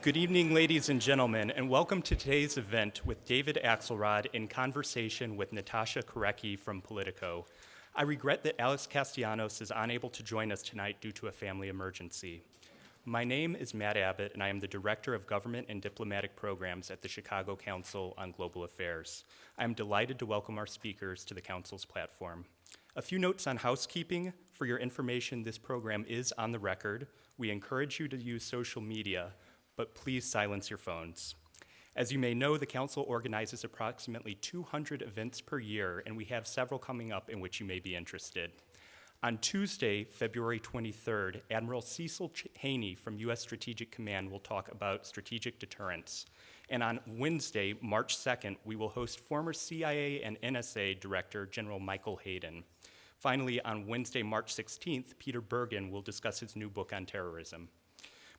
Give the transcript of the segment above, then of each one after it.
Good evening, ladies and gentlemen, and welcome to today's event with David Axelrod in conversation with Natasha Korecki from POLITICO. I regret that Alex Castellanos is unable to join us tonight due to a family emergency. My name is Matt Abbott, and I am the Director of Government and Diplomatic Programs at the Chicago Council on Global Affairs. I am delighted to welcome our speakers to the Council's platform. A few notes on housekeeping. For your information, this program is on the record. We encourage you to use social media, but please silence your phones. As you may know, the Council organizes approximately 200 events per year, and we have several coming up in which you may be interested. On Tuesday, February 23rd, Admiral Cecil Haney from U.S. Strategic Command will talk about strategic deterrence. And on Wednesday, March 2nd, we will host former CIA and NSA Director General Michael Hayden. Finally, on Wednesday, March 16th, Peter Bergen will discuss his new book on terrorism.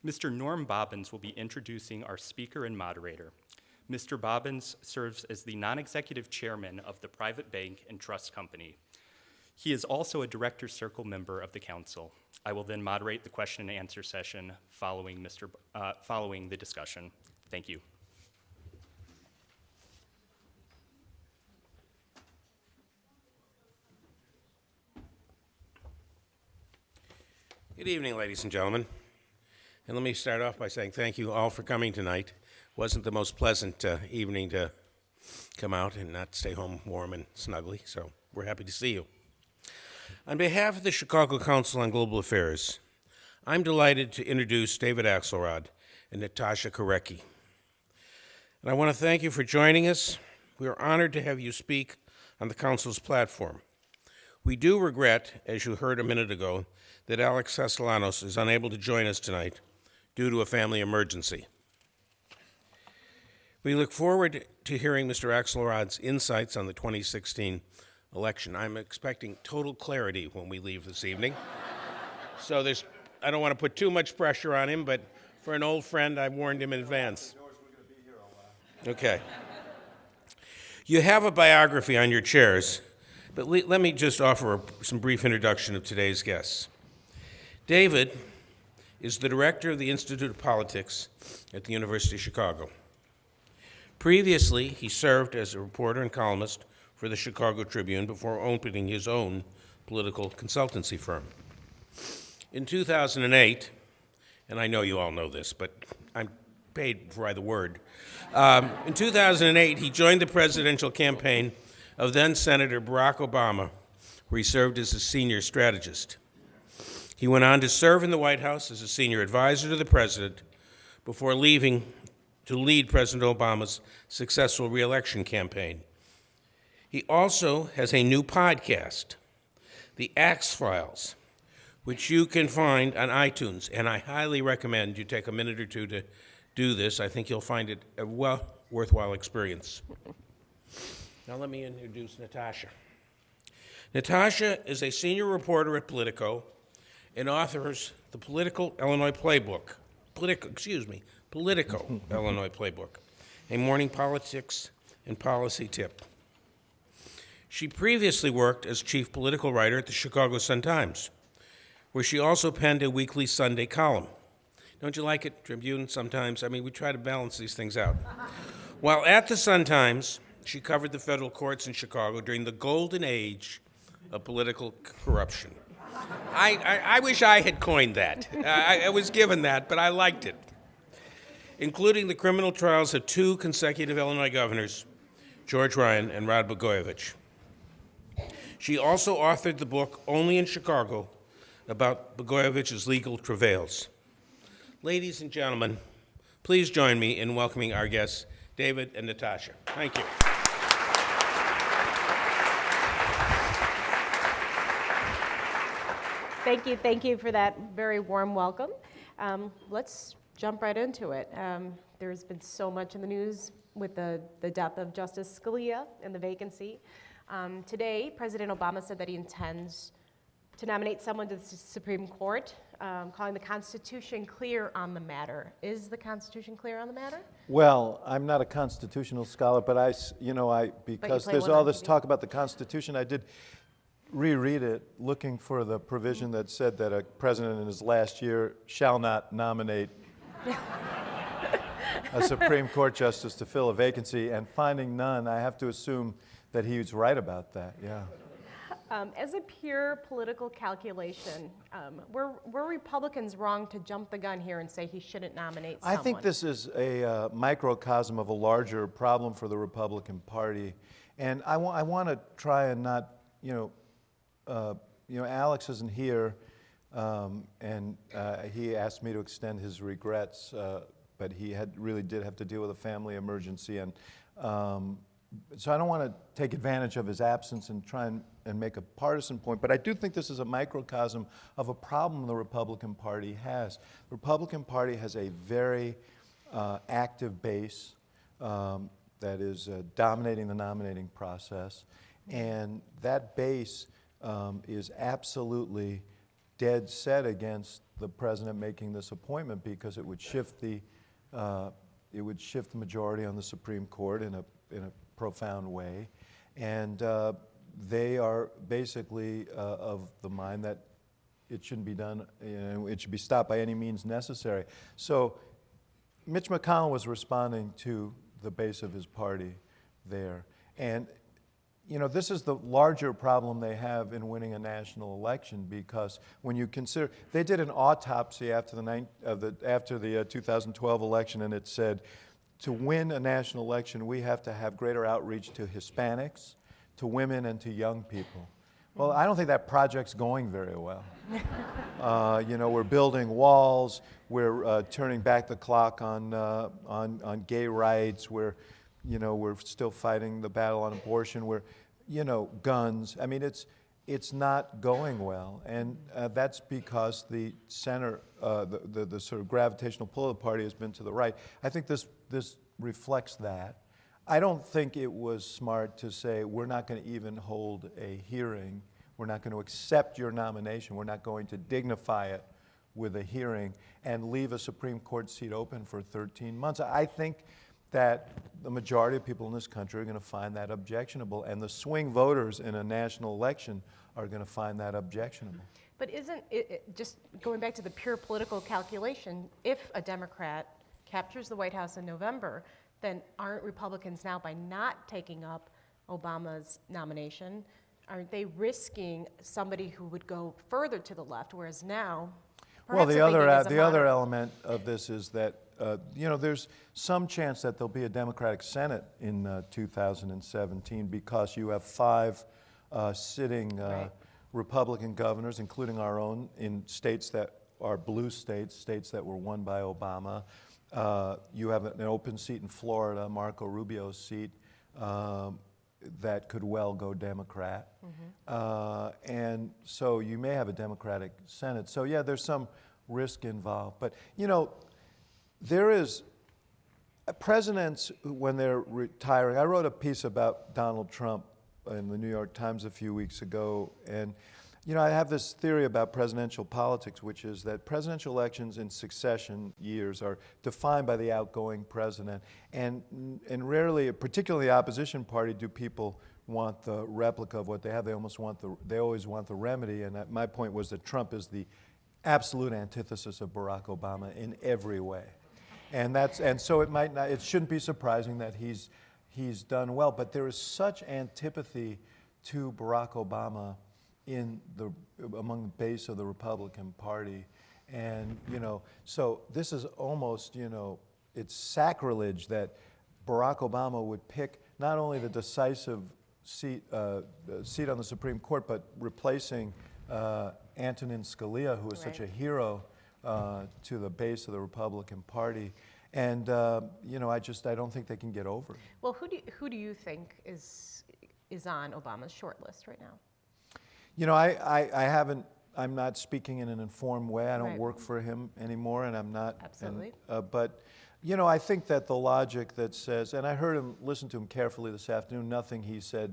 Mr. Norm Bobbins will be introducing our speaker and moderator. Mr. Bobbins serves as the non-executive chairman of the Private Bank and Trust Company. He is also a Director's Circle member of the Council. I will then moderate the question and answer session following the discussion. Thank you. Good evening, ladies and gentlemen. And let me start off by saying thank you all for coming tonight. Wasn't the most pleasant evening to come out and not stay home warm and snuggly, so we're happy to see you. On behalf of the Chicago Council on Global Affairs, I'm delighted to introduce David Axelrod and Natasha Korecki. And I want to thank you for joining us. We are honored to have you speak on the Council's platform. We do regret, as you heard a minute ago, that Alex Castellanos is unable to join us tonight due to a family emergency. We look forward to hearing Mr. Axelrod's insights on the 2016 election. I'm expecting total clarity when we leave this evening. So I don't want to put too much pressure on him, but for an old friend, I warned him in advance. Okay. You have a biography on your chairs, but let me just offer some brief introduction of today's guests. David is the director of the Institute of Politics at the University of Chicago. Previously, he served as a reporter and columnist for the Chicago Tribune before opening his own political consultancy firm. In 2008, and I know you all know this, but I'm paid by the word. In 2008, he joined the presidential campaign of then-Senator Barack Obama, where he served as a senior strategist. He went on to serve in the White House as a senior advisor to the president before leaving to lead President Obama's successful re-election campaign. He also has a new podcast, The Axe Files, which you can find on iTunes, and I highly recommend you take a minute or two to do this. I think you'll find it a worthwhile experience. Now let me introduce Natasha. Natasha is a senior reporter at POLITICO and authors the Politico Illinois Playbook, a morning politics and policy tip. She previously worked as chief political writer at the Chicago Sun-Times, where she also penned a weekly Sunday column. Don't you like it, Tribune, sometimes? I mean, we try to balance these things out. While at the Sun-Times, she covered the federal courts in Chicago during the golden age of political corruption. I wish I had coined that. I was given that, but I liked it. Including the criminal trials of two consecutive Illinois governors, George Ryan and Rod Blagojevich. She also authored the book Only in Chicago about Blagojevich's legal travails. Ladies and gentlemen, please join me in welcoming our guests, David and Natasha. Thank you. Thank you for that very warm welcome. Let's jump right into it. There's been so much in the news with the death of Justice Scalia and the vacancy. Today, President Obama said that he intends to nominate someone to the Supreme Court, calling the Constitution clear on the matter. Is the Constitution clear on the matter? Well, I'm not a constitutional scholar, but because there's all this talk about the Constitution, I did reread it, looking for the provision that said that a president in his last year shall not nominate a Supreme Court justice to fill a vacancy, and finding none, I have to assume that he's right about that, yeah. As a pure political calculation, were Republicans wrong to jump the gun here and say he shouldn't nominate someone? I think this is a microcosm of a larger problem for the Republican Party, and I want to try and not, Alex isn't here, and he asked me to extend his regrets, but he really did have to deal with a family emergency, and so I don't want to take advantage of his absence and try and make a partisan point, but I do think this is a microcosm of a problem the Republican Party has. The Republican Party has a very active base that is dominating the nominating process, and that base is absolutely dead set against the president making this appointment because it would shift the majority on the Supreme Court in a profound way, and they are basically of the mind that it shouldn't be done, it should be stopped by any means necessary. So Mitch McConnell was responding to the base of his party there, and this is the larger problem they have in winning a national election, because when you consider, they did an autopsy after the 2012 election, and it said, to win a national election, we have to have greater outreach to Hispanics, to women, and to young people. Well, I don't think that project's going very well. We're building walls, we're turning back the clock on gay rights, we're still fighting the battle on abortion, we're, guns. I mean, it's not going well, and that's because the center, the sort of gravitational pull of the party has been to the right. I think this reflects that. I don't think it was smart to say, we're not going to even hold a hearing, we're not going to accept your nomination, we're not going to dignify it with a hearing and leave a Supreme Court seat open for 13 months. I think that the majority of people in this country are going to find that objectionable, and the swing voters in a national election are going to find that objectionable. But isn't it, just going back to the pure political calculation, if a Democrat captures the White House in November, then aren't Republicans now, by not taking up Obama's nomination, aren't they risking somebody who would go further to the left, whereas now, well, the other moderate element of this is that there's some chance that there'll be a Democratic Senate in 2017 because you have 5 sitting Republican governors, including our own, in states that are blue states that were won by Obama. You have an open seat in Florida, Marco Rubio's seat, that could well go Democrat. And so you may have a Democratic Senate. So yeah, there's some risk involved. But there is, presidents, when they're retiring, I wrote a piece about Donald Trump in the New York Times a few weeks ago, and I have this theory about presidential politics, which is that presidential elections in succession years are defined by the outgoing president, and rarely, particularly the opposition party, do people want the replica of what they have. They always want the remedy, and my point was that Trump is the absolute antithesis of Barack Obama in every way. And so it shouldn't be surprising that he's done well, but there is such antipathy to Barack Obama among the base of the Republican Party, and so this is almost it's sacrilege that Barack Obama would pick not only the decisive seat on the Supreme Court, but replacing Antonin Scalia, who is such a hero to the base of the Republican Party. And I don't think they can get over it. Well, who do you think is on Obama's short list right now? I'm not speaking in an informed way. I don't work for him anymore, and I'm not. Absolutely. But I think that the logic that says, and I listened to him carefully this afternoon, nothing he said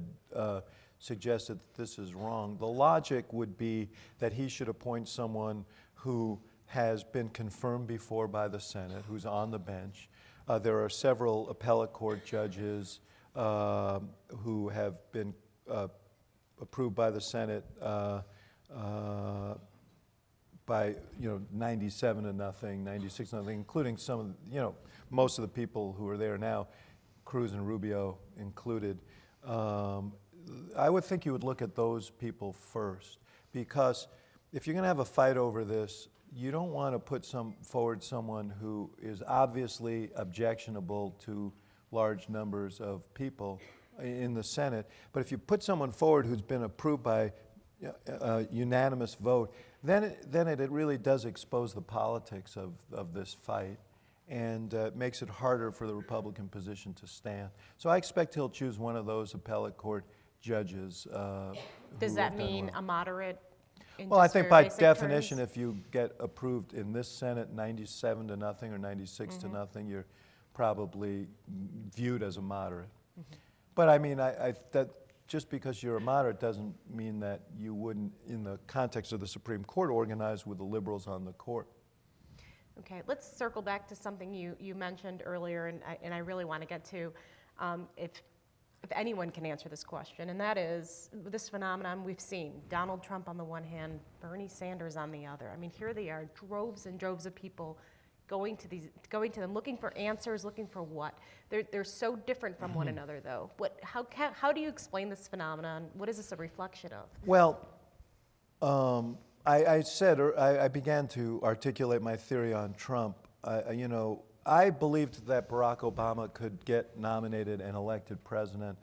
suggested that this is wrong. The logic would be that he should appoint someone who has been confirmed before by the Senate, who's on the bench. There are several appellate court judges who have been approved by the Senate by 97-0, 96-0, including some of most of the people who are there now, Cruz and Rubio included. I would think you would look at those people first, because if you're going to have a fight over this, you don't want to put forward someone who is obviously objectionable to large numbers of people in the Senate. But if you put someone forward who's been approved by a unanimous vote, then it really does expose the politics of this fight, and makes it harder for the Republican position to stand. So I expect he'll choose one of those appellate court judges. Does that mean a moderate? Well, I think by definition, if you get approved in this Senate 97-0 or 96-0, you're probably viewed as a moderate. But I mean, that just because you're a moderate doesn't mean that you wouldn't, in the context of the Supreme Court, organize with the liberals on the court. Okay, let's circle back to something you mentioned earlier, and I really want to get to, if anyone can answer this question, and that is this phenomenon we've seen. Donald Trump on the one hand, Bernie Sanders on the other. I mean, here they are, droves and droves of people going to them, looking for answers, looking for what? They're so different from one another, though. How do you explain this phenomenon? What is this a reflection of? Well, I began to articulate my theory on Trump. I believed that Barack Obama could get nominated and elected president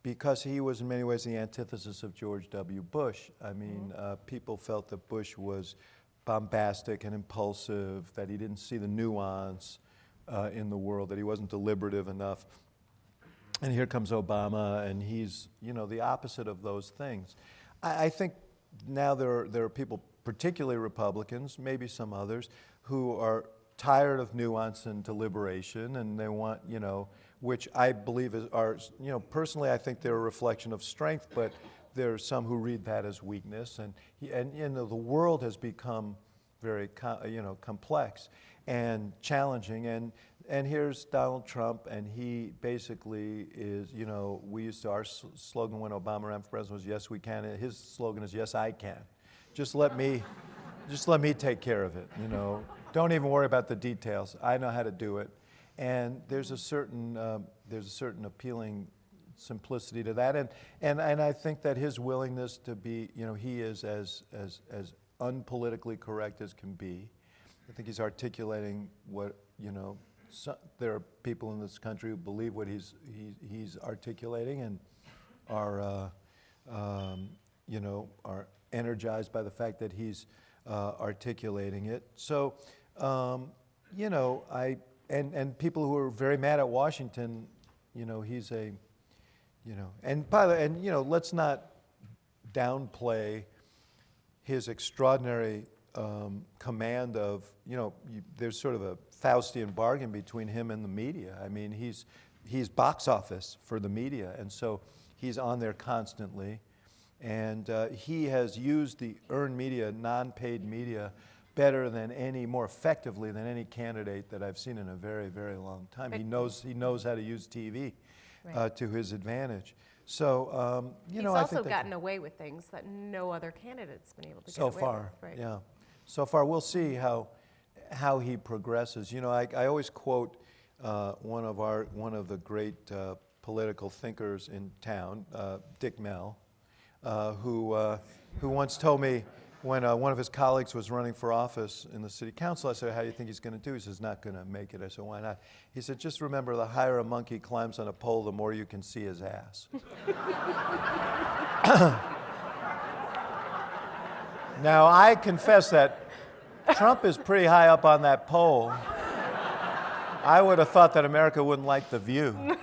because he was in many ways the antithesis of George W. Bush. I mean, people felt that Bush was bombastic and impulsive, that he didn't see the nuance in the world, that he wasn't deliberative enough. And here comes Obama, and he's the opposite of those things. I think now there are people, particularly Republicans, maybe some others, who are tired of nuance and deliberation, and they want, which I believe are, personally I think they're a reflection of strength, but there are some who read that as weakness, and the world has become very, complex and challenging, and here's Donald Trump, and he basically is, our slogan when Obama ran for president was "Yes, we can." His slogan is "Yes, I can." Just let me take care of it, Don't even worry about the details. I know how to do it. And there's a certain appealing simplicity to that. And I think that his willingness to be, he is as unpolitically correct as can be. I think he's articulating what, there are people in this country who believe what he's articulating and are energized by the fact that he's articulating it. So, and people who are very mad at Washington, he's a, and by the way, let's not downplay his extraordinary command of, there's sort of a Faustian bargain between him and the media. I mean, he's box office for the media, and so he's on there constantly. And he has used the earned media, non-paid media, better than more effectively than any candidate that I've seen in a very, very long time. He knows how to use TV to his advantage. So, he's also gotten away with things that no other candidate's been able to get away with. So far, right? yeah. So far, we'll see how he progresses. I always quote one of the great political thinkers in town, Dick Mell, who once told me when one of his colleagues was running for office in the city council, I said, "How do you think he's going to do?" He says, "Not going to make it." I said, "Why not?" He said, "Just remember, the higher a monkey climbs on a pole, the more you can see his ass." Now, I confess that Trump is pretty high up on that pole. I would have thought that America wouldn't like the view.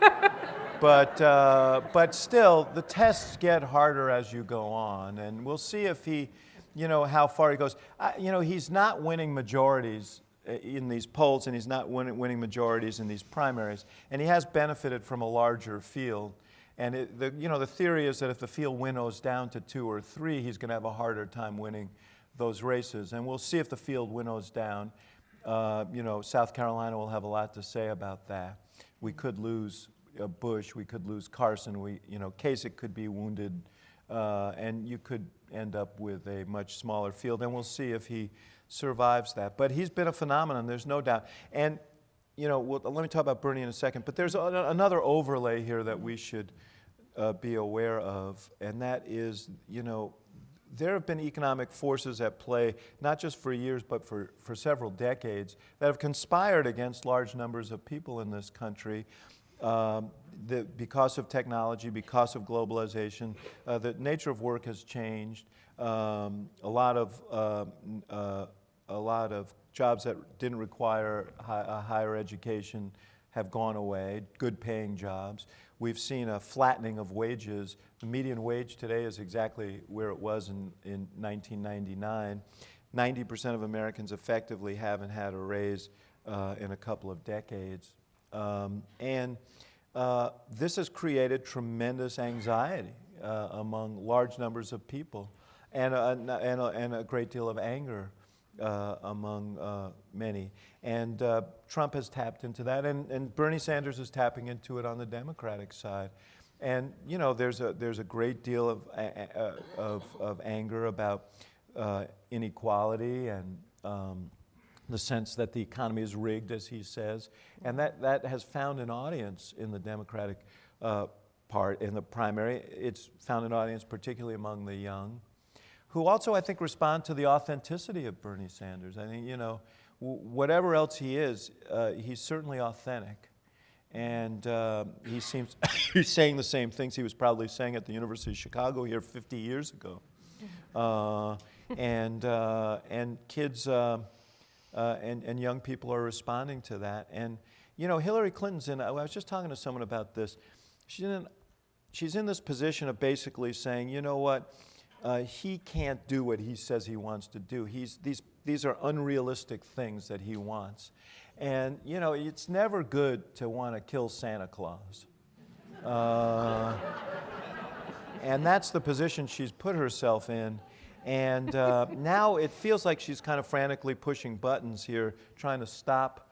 But still, the tests get harder as you go on, and we'll see if he, how far he goes. He's not winning majorities in these polls, and he's not winning majorities in these primaries, and he has benefited from a larger field. And the theory is that if the field winnows down to 2 or 3, he's going to have a harder time winning those races. And we'll see if the field winnows down. South Carolina will have a lot to say about that. We could lose Bush, we could lose Carson, Kasich could be wounded, and you could end up with a much smaller field, and we'll see if he survives that. But he's been a phenomenon, there's no doubt. And let me talk about Bernie in a second, but there's another overlay here that we should be aware of, and that is, there have been economic forces at play, not just for years, but for several decades, that have conspired against large numbers of people in this country because of technology, because of globalization. The nature of work has changed. A lot of jobs that didn't require a higher education have gone away, good-paying jobs. We've seen a flattening of wages. The median wage today is exactly where it was in 1999. 90% of Americans effectively haven't had a raise in a couple of decades. This has created tremendous anxiety among large numbers of people and a great deal of anger among many. And Trump has tapped into that, and Bernie Sanders is tapping into it on the Democratic side. And there's a great deal of anger about inequality and the sense that the economy is rigged, as he says, and that has found an audience in the Democratic part in the primary. It's found an audience particularly among the young, who also, I think, respond to the authenticity of Bernie Sanders. I think, whatever else he is, he's certainly authentic. And he seems he's saying the same things he was probably saying at the University of Chicago here 50 years ago. And kids and young people are responding to that. And, Hillary Clinton's I was just talking to someone about this. She's in this position of basically saying, you know what? He can't do what he says he wants to do. These are unrealistic things that he wants. And, it's never good to want to kill Santa Claus. And that's the position she's put herself in. And now it feels like she's kind of frantically pushing buttons here, trying to stop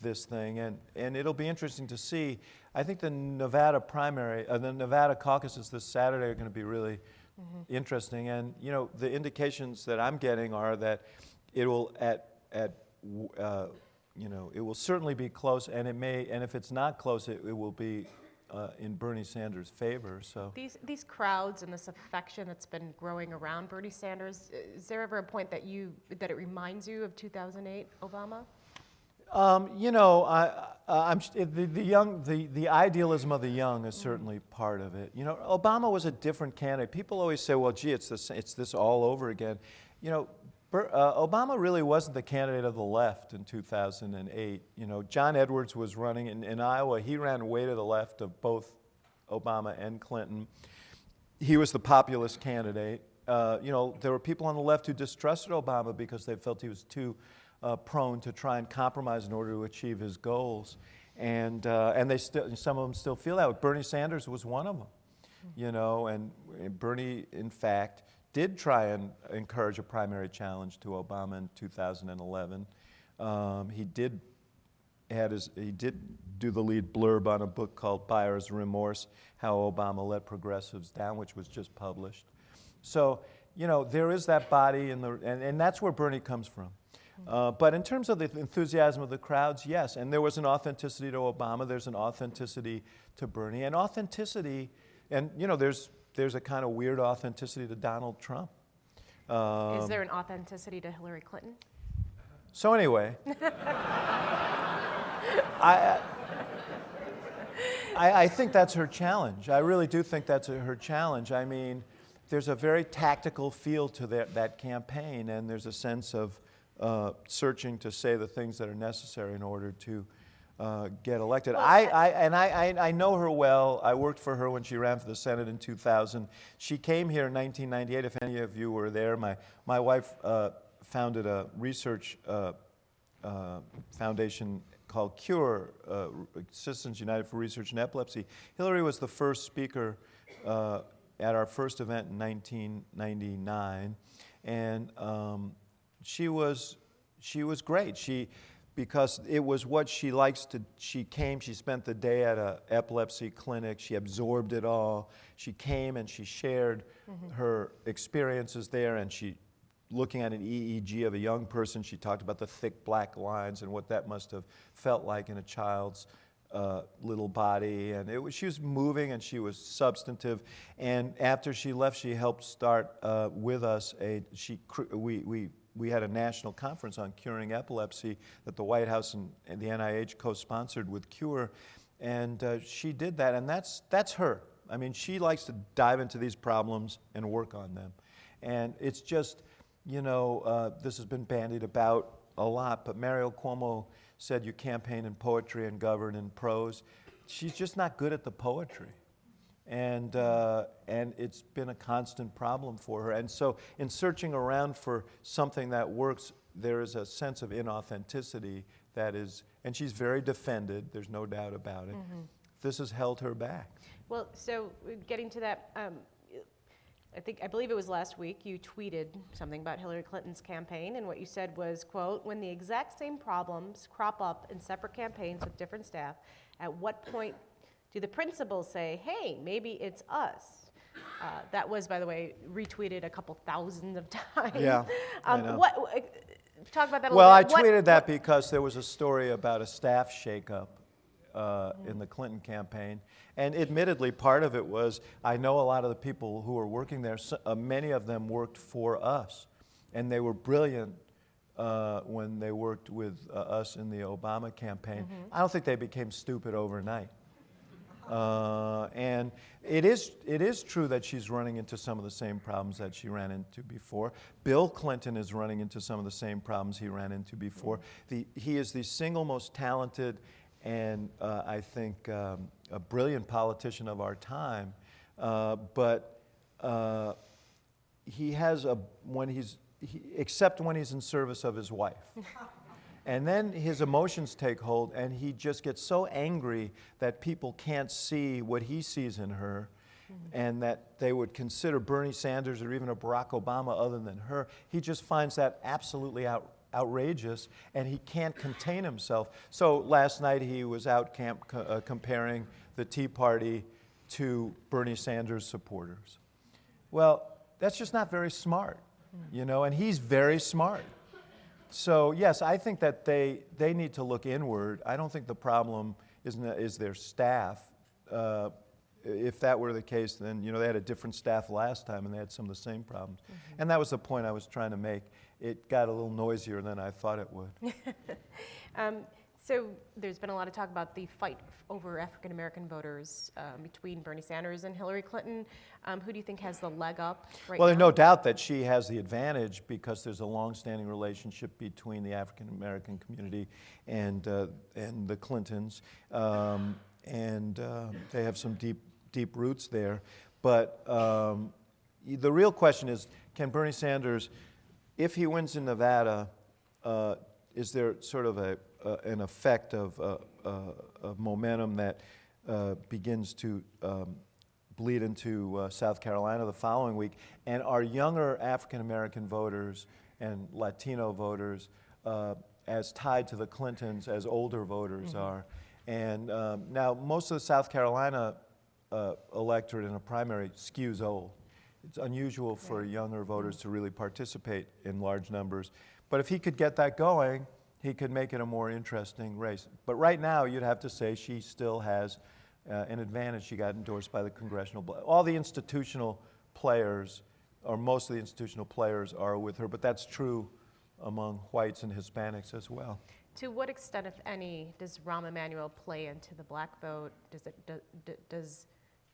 this thing. And it'll be interesting to see. I think the Nevada the Nevada caucuses this Saturday are going to be really interesting, and the indications that I'm getting are that it will it will certainly be close, and if it's not close, it will be in Bernie Sanders' favor. So these crowds and this affection that's been growing around Bernie Sanders, is there ever a point that it reminds you of 2008 Obama? The idealism of the young is certainly part of it. Obama was a different candidate. People always say, well, gee, it's this all over again. Obama really wasn't the candidate of the left in 2008. John Edwards was running in Iowa. He ran way to the left of both Obama and Clinton. He was the populist candidate. There were people on the left who distrusted Obama because they felt he was too prone to try and compromise in order to achieve his goals, and some of them still feel that way. Bernie Sanders was one of them, and Bernie, in fact, did try and encourage a primary challenge to Obama in 2011. He did do the lead blurb on a book called Buyer's Remorse: How Obama Let Progressives Down, which was just published. So, there is that body, and that's where Bernie comes from. But in terms of the enthusiasm of the crowds, yes, and there was an authenticity to Obama, there's an authenticity to Bernie, and authenticity, and there's a kind of weird authenticity to Donald Trump. Is there an authenticity to Hillary Clinton? So anyway, I think that's her challenge. I really do think that's her challenge. I mean, there's a very tactical feel to that campaign, and there's a sense of searching to say the things that are necessary in order to get elected. I know her well. I worked for her when she ran for the Senate in 2000. She came here in 1998. If any of you were there, my wife founded a research foundation called CURE, Citizens United for Research in Epilepsy. Hillary was the first speaker at our first event in 1999, and she was great. because it was what she likes to, she spent the day at an epilepsy clinic, she absorbed it all. She came and she shared her experiences there, and she, looking at an EEG of a young person, she talked about the thick black lines and what that must have felt like in a child's little body. And she was moving and she was substantive. And after she left, she helped start with us we had a national conference on curing epilepsy that the White House and the NIH co-sponsored with Cure, and she did that, and that's her. I mean, she likes to dive into these problems and work on them. And it's just, this has been bandied about a lot, but Mario Cuomo said you campaign in poetry and govern in prose. She's just not good at the poetry. And it's been a constant problem for her. And so in searching around for something that works, there is a sense of inauthenticity that is, and she's very defended, there's no doubt about it. This has held her back. Well, so getting to that, I believe it was last week, you tweeted something about Hillary Clinton's campaign, and what you said was, quote, "When the exact same problems crop up in separate campaigns with different staff, at what point do the principals say, hey, maybe it's us?" That was, by the way, retweeted a couple thousand of times. Yeah, I know. Talk about that a Well, little I bit. tweeted that because there was a story about a staff shakeup in the Clinton campaign. And admittedly, part of it was, I know a lot of the people who were working there, many of them worked for us. And they were brilliant when they worked with us in the Obama campaign. I don't think they became stupid overnight. And it is true that she's running into some of the same problems that she ran into before. Bill Clinton is running into some of the same problems he ran into before. He is the single most talented and I think a brilliant politician of our time, but he has except when he's in service of his wife. And then his emotions take hold, and he just gets so angry that people can't see what he sees in her, and that they would consider Bernie Sanders or even a Barack Obama other than her. He just finds that absolutely outrageous, and he can't contain himself. So last night he was out comparing the Tea Party to Bernie Sanders supporters. Well, that's just not very smart, and he's very smart. So yes, I think that they need to look inward. I don't think the problem is their staff. If that were the case, then they had a different staff last time and they had some of the same problems. And that was the point I was trying to make. It got a little noisier than I thought it would. So there's been a lot of talk about the fight over African American voters between Bernie Sanders and Hillary Clinton. Who do you think has the leg up right now? Well, there's no doubt that she has the advantage because there's a long-standing relationship between the African American community and the Clintons, and they have some deep roots there. But the real question is, can Bernie Sanders, if he wins in Nevada, is there sort of an effect of momentum that begins to bleed into South Carolina the following week? And are younger African American voters and Latino voters as tied to the Clintons as older voters are? And now most of the South Carolina electorate in a primary skews old. It's unusual for younger voters to really participate in large numbers. But if he could get that going, he could make it a more interesting race. But right now, you'd have to say she still has an advantage. She got endorsed by the congressional. All the institutional players, or most of the institutional players, are with her. But that's true among whites and Hispanics as well. To what extent, if any, does Rahm Emanuel play into the black vote? Does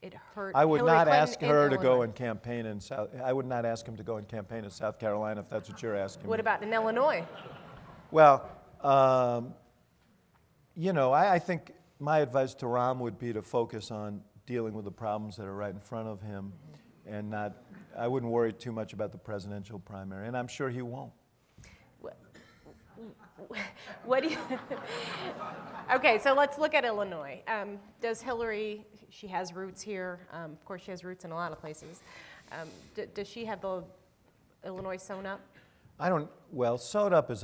it hurt? I would Hillary not Clinton ask her to go Illinois? and campaign in South. I would not ask him to go and campaign in South Carolina if that's what you're asking. What me. about in Illinois? Well, I think my advice to Rahm would be to focus on dealing with the problems that are right in front of him, and I wouldn't worry too much about the presidential primary, and I'm sure he won't. What do you? Okay, so let's look at Illinois. Does Hillary? She has roots here. Of course, she has roots in a lot of places. Does she have the Illinois sewn up? Well, sewed up is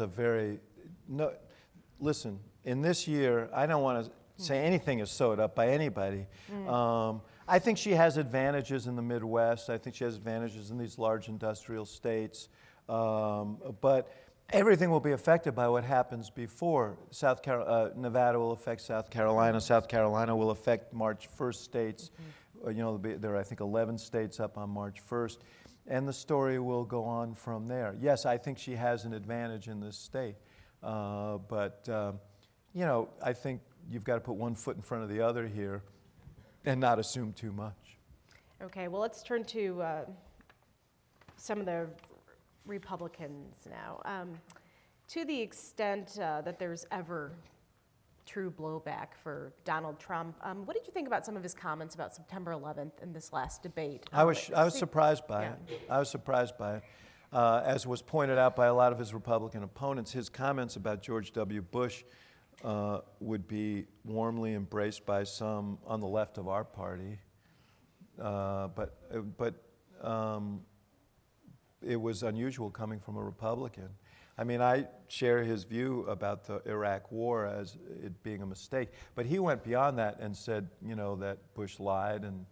listen, in this year, I don't want to say anything is sewed up by anybody. I think she has advantages in the Midwest. I think she has advantages in these large industrial states. But everything will be affected by what happens before. Nevada will affect South Carolina. South Carolina will affect March 1st states. There are, I think, 11 states up on March 1st. And the story will go on from there. Yes, I think she has an advantage in this state. But I think you've got to put one foot in front of the other here and not assume too much. Okay, well, let's turn to some of the Republicans now. To the extent that there's ever true blowback for Donald Trump, what did you think about some of his comments about September 11th in this last debate? I was surprised by it. I was surprised by it. As was pointed out by a lot of his Republican opponents, his comments about George W. Bush would be warmly embraced by some on the left of our party, but it was unusual coming from a Republican. I mean, I share his view about the Iraq War as it being a mistake, but he went beyond that and said, that Bush lied and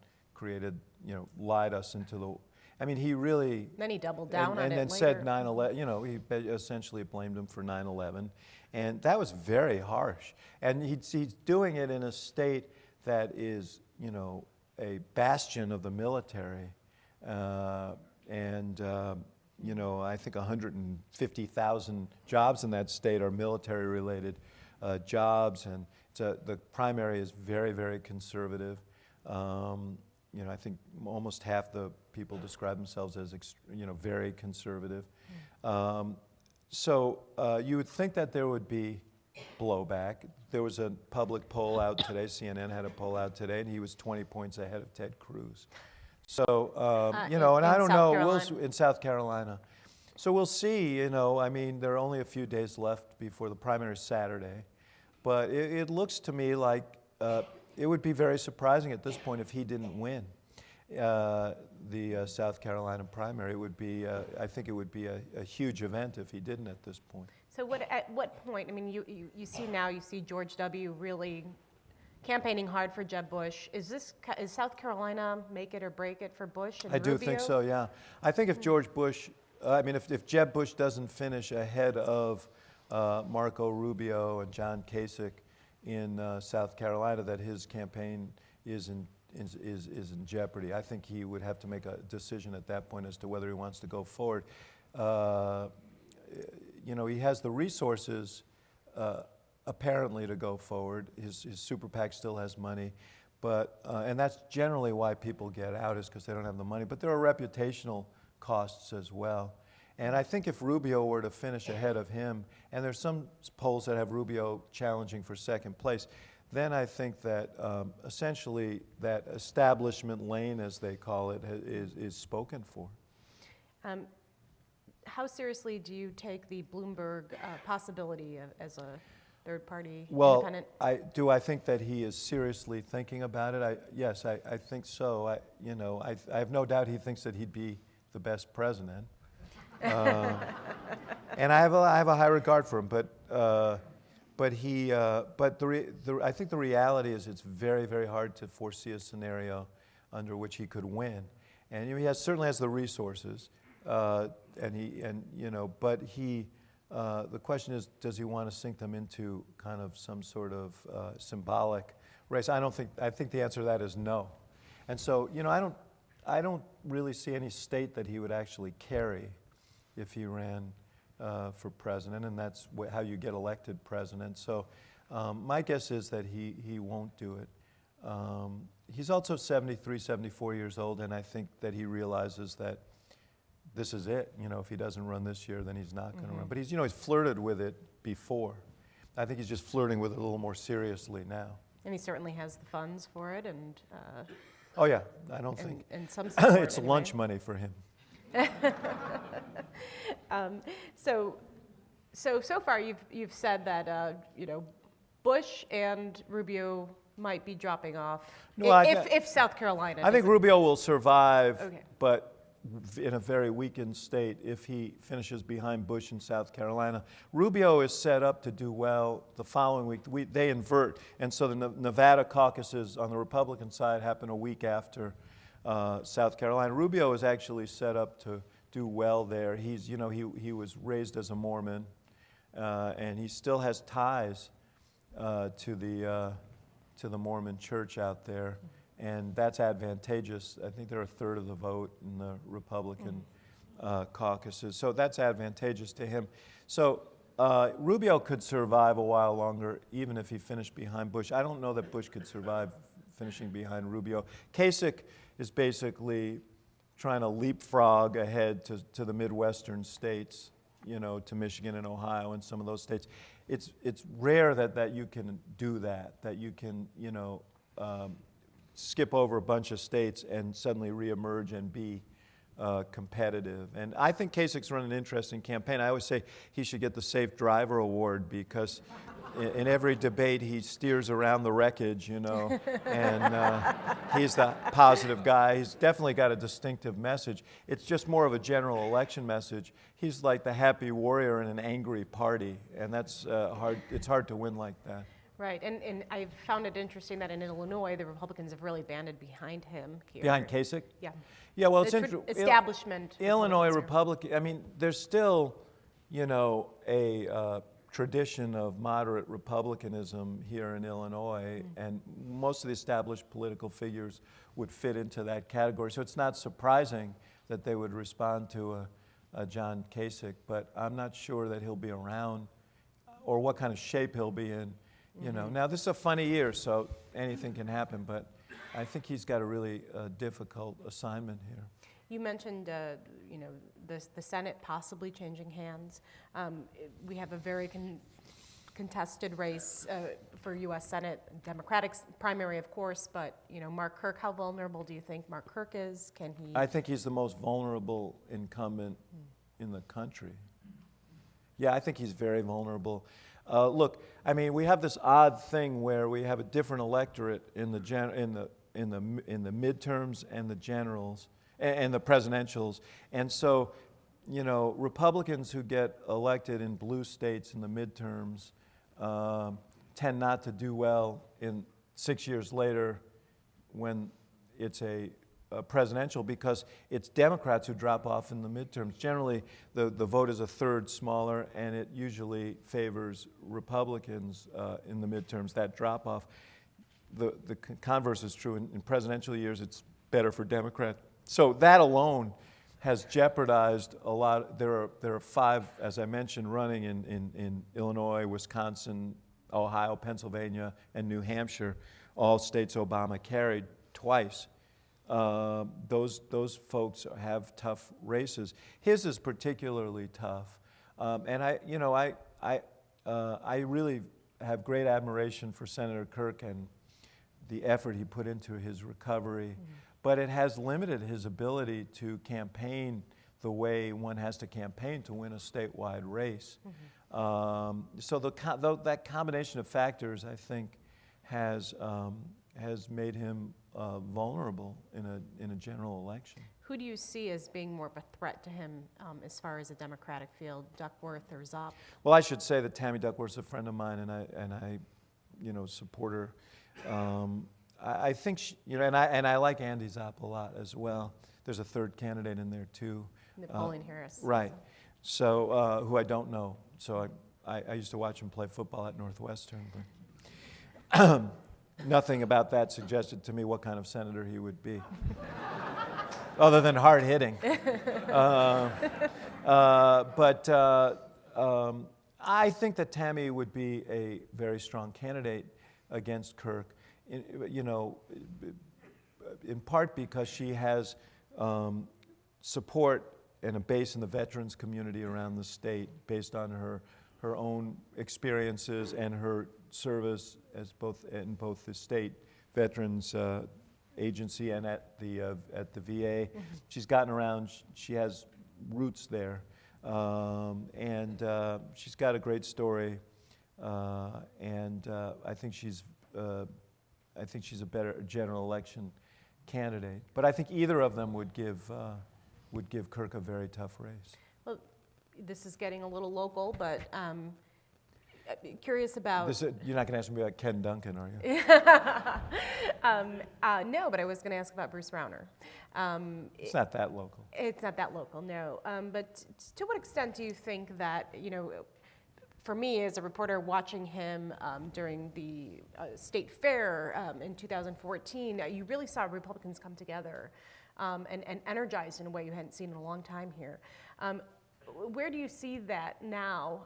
lied us into the. I mean, he really. Then he doubled down on it and then later. said 9/11. He essentially blamed him for 9/11, and that was very harsh. And he's doing it in a state that is, a bastion of the military, I think 150,000 jobs in that state are military-related jobs, and the primary is very, very conservative. I think almost half the people describe themselves as, very conservative. So you would think that there would be blowback. There was a public poll out today. CNN had a poll out today, and he was 20 points ahead of Ted Cruz. So, and I don't know, in South Carolina. So we'll see, I mean, there are only a few days left before the primary Saturday. But it looks to me like it would be very surprising at this point if he didn't win the South Carolina primary. It would be, I think it would be a huge event if he didn't at this point. So at what point, I mean, you see George W. really campaigning hard for Jeb Bush. Is South Carolina make it or break it for Bush and Rubio? I do think so, yeah. I think if George Bush, if Jeb Bush doesn't finish ahead of Marco Rubio and John Kasich in South Carolina, that his campaign is in jeopardy. I think he would have to make a decision at that point as to whether he wants to go forward. He has the resources apparently to go forward. His super PAC still has money, but and that's generally why people get out, is because they don't have the money. But there are reputational costs as well. And I think if Rubio were to finish ahead of him, and there's some polls that have Rubio challenging for second place, then I think that essentially that establishment lane, as they call it, is spoken for. How seriously do you take the Bloomberg possibility as a third-party independent? Well, I think that he is seriously thinking about it? Yes, I think so. I have no doubt he thinks that he'd be the best president. And I have a high regard for him, but I think the reality is it's very, very hard to foresee a scenario under which he could win. And he certainly has the resources, but the question is, does he want to sink them into kind of some sort of symbolic race? I think the answer to that is no. And so, I don't really see any state that he would actually carry if he ran for president, and that's how you get elected president. So my guess is that he won't do it. He's also 73, 74 years old, and I think that he realizes that this is it. If he doesn't run this year, then he's not going to run. But he's flirted with it before. I think he's just flirting with it a little more seriously now. And he certainly has the funds for it, and oh yeah, I don't think and some support it's anyway. lunch money for him. So far you've said that Bush and Rubio might be dropping off No, if South Carolina. I think Rubio will survive, Okay. but in a very weakened state if he finishes behind Bush in South Carolina. Rubio is set up to do well the following week. They invert, and so the Nevada caucuses on the Republican side happen a week after South Carolina. Rubio is actually set up to do well there. He's, you know, he was raised as a Mormon, and he still has ties to the Mormon church out there. And that's advantageous. I think they're a third of the vote in the Republican caucuses. So that's advantageous to him. So Rubio could survive a while longer, even if he finished behind Bush. I don't know that Bush could survive finishing behind Rubio. Kasich is basically trying to leapfrog ahead to the Midwestern states, you know, to Michigan and Ohio and some of those states. It's rare that you can do that you can, you know, skip over a bunch of states and suddenly reemerge and be competitive. And I think Kasich's run an interesting campaign. I always say he should get the Safe Driver Award because in every debate he steers around the wreckage, you know, and he's the positive guy. He's definitely got a distinctive message. It's just more of a general election message. He's like the happy warrior in an angry party, and that's hard. It's hard to win like that. Right, and I found it interesting that in Illinois, the Republicans have really banded behind him here. Behind Kasich? Yeah. Yeah, well, it's The interesting. establishment. Illinois Republicans here. Republican, I mean, there's still, you know, a tradition of moderate republicanism here in Illinois, and most of the established political figures would fit into that category. So it's not surprising that they would respond to a John Kasich, but I'm not sure that he'll be around or what kind of shape he'll be in. You know, now this is a funny year, so anything can happen, but I think he's got a really difficult assignment here. You mentioned, you know, the Senate possibly changing hands. We have a very contested race for U.S. Senate, Democratic primary, of course, but, you know, Mark Kirk, how vulnerable do you think Mark Kirk is? Can he? I think he's the most vulnerable incumbent in the country. Yeah, I think he's very vulnerable. Look, I mean, we have this odd thing where we have a different electorate in the midterms and the generals and the presidentials, and so, you know, Republicans who get elected in blue states in the midterms tend not to do well in 6 years later when it's a presidential, because it's Democrats who drop off in the midterms. Generally, the vote is a third smaller, and it usually favors Republicans in the midterms, that drop off. The converse is true. In presidential years, it's better for Democrats. So that alone has jeopardized a lot. There are 5, as I mentioned, running in Illinois, Wisconsin, Ohio, Pennsylvania, and New Hampshire, all states Obama carried twice. Those folks have tough races. His is particularly tough, and I really have great admiration for Senator Kirk and the effort he put into his recovery, but it has limited his ability to campaign the way one has to campaign to win a statewide race. So that combination of factors, I think, has made him vulnerable in a general election. Who do you see as being more of a threat to him as far as the Democratic field, Duckworth or Zopp? Well, I should say that Tammy Duckworth's a friend of mine, and I you know, support her. I think she, you know, and I like Andy Zopp a lot as well. There's a third candidate in there too. Napoleon Harris. Right. So who I don't know. So I used to watch him play football at Northwestern, but nothing about that suggested to me what kind of senator he would be, other than hard hitting. But I think that Tammy would be a very strong candidate against Kirk, you know, in part because she has support and a base in the veterans community around the state based on her own experiences and her service as in both the state veterans agency and at the VA. She's gotten around. She has roots there, and she's got a great story. And I think she's a better general election candidate. But I think either of them would give would give Kirk a very tough race. Well, this is getting a little local, but curious about. You're not going to ask me about Ken Duncan, are you? No, but I was going to ask about Bruce Rauner. It's not that local. It's not that local, no. But to what extent do you think that, for me as a reporter watching him during the state fair in 2014, you really saw Republicans come together and energized in a way you hadn't seen in a long time here. Where do you see that now?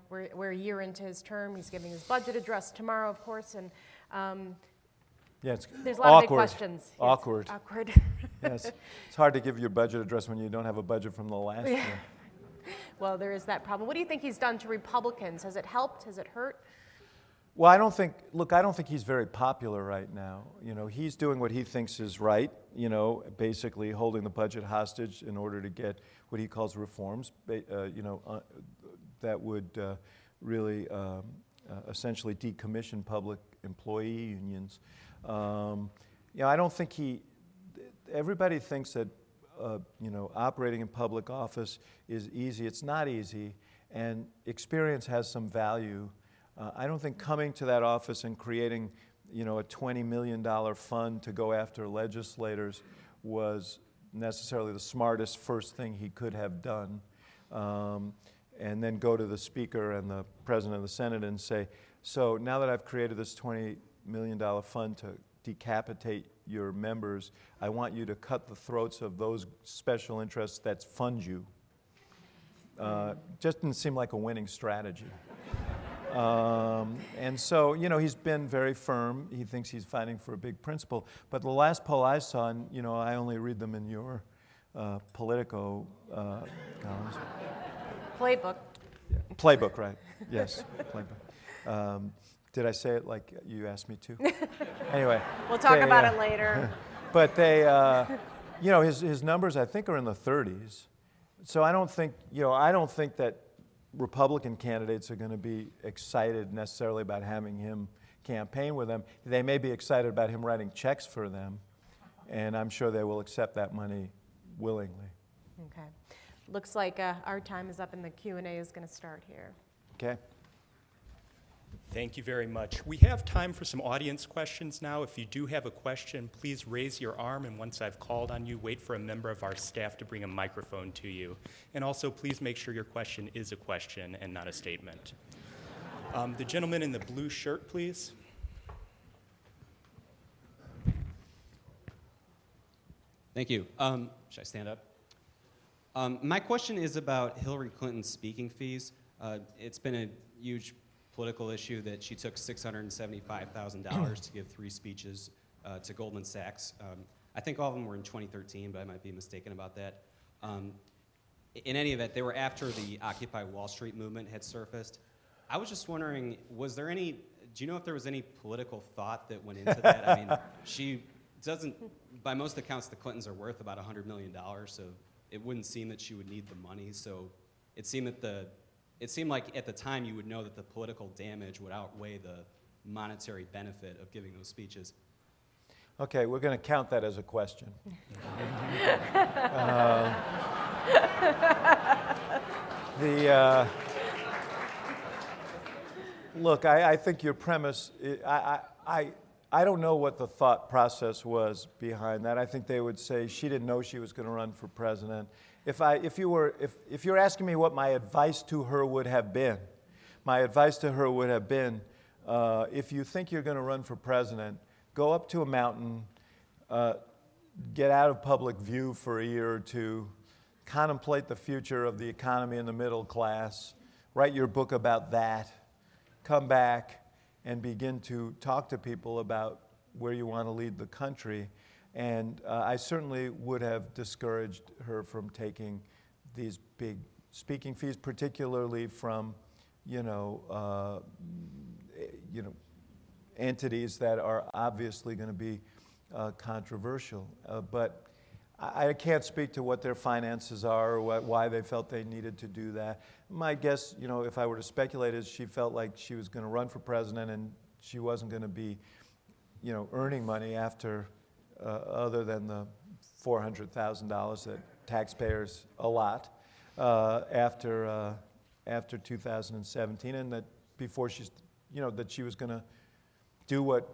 We're a year into his term. He's giving his budget address tomorrow, of course, and Yeah, it's there's a lot of big awkward. questions. Yes, Awkward. awkward. Yes, it's hard to give your budget address when you don't have a budget from the last year. Well, there is that problem. What do you think he's done to Republicans? Has it helped? Has it hurt? Well, I don't think he's very popular right now. He's doing what he thinks is right, basically holding the budget hostage in order to get what he calls reforms, that would really essentially decommission public employee unions. I don't think everybody thinks that, operating in public office is easy. It's not easy, and experience has some value. I don't think coming to that office and creating, a $20 million fund to go after legislators was necessarily the smartest first thing he could have done. And then go to the Speaker and the President of the Senate and say, so now that I've created this $20 million fund to decapitate your members, I want you to cut the throats of those special interests that fund you. Just didn't seem like a winning strategy. And so, he's been very firm. He thinks he's fighting for a big principle. But the last poll I saw, and I only read them in your Politico columns. Playbook. Yeah. Playbook, right? Yes, playbook. Did I say it like you asked me to? Anyway. We'll talk about it later. But they, his numbers I think are in the 30s. So I don't think that Republican candidates are going to be excited necessarily about having him campaign with them. They may be excited about him writing checks for them, and I'm sure they will accept that money willingly. Okay. Looks like our time is up and the Q&A is going to start here. Okay? Thank you very much. We have time for some audience questions now. If you do have a question, please raise your arm, and once I've called on you, wait for a member of our staff to bring a microphone to you. And also, please make sure your question is a question and not a statement. The gentleman in the blue shirt, please. Thank you. Should I stand up? My question is about Hillary Clinton's speaking fees. It's been a huge political issue that she took $675,000 to give 3 speeches to Goldman Sachs. I think all of them were in 2013, but I might be mistaken about that. In any event, they were after the Occupy Wall Street movement had surfaced. I was just wondering, do you know if there was any political thought that went into that? I mean, she doesn't, by most accounts, the Clintons are worth about $100 million, so it wouldn't seem that she would need the money. So it seemed like at the time you would know that the political damage would outweigh the monetary benefit of giving those speeches. Okay, we're going to count that as a question. Look, I think your premise, I don't know what the thought process was behind that. I think they would say she didn't know she was going to run for president. If you're asking me what my advice to her would have been, my advice to her would have been, if you think you're going to run for president, go up to a mountain, get out of public view for a year or two, contemplate the future of the economy and the middle class, write your book about that, come back and begin to talk to people about where you want to lead the country. And I certainly would have discouraged her from taking these big speaking fees, particularly from, entities that are obviously going to be controversial. But I can't speak to what their finances are or why they felt they needed to do that. My guess, if I were to speculate, is she felt like she was going to run for president and she wasn't going to be, earning money after, other than the $400,000 that taxpayers a lot after 2017, and that before she's, that she was going to do what,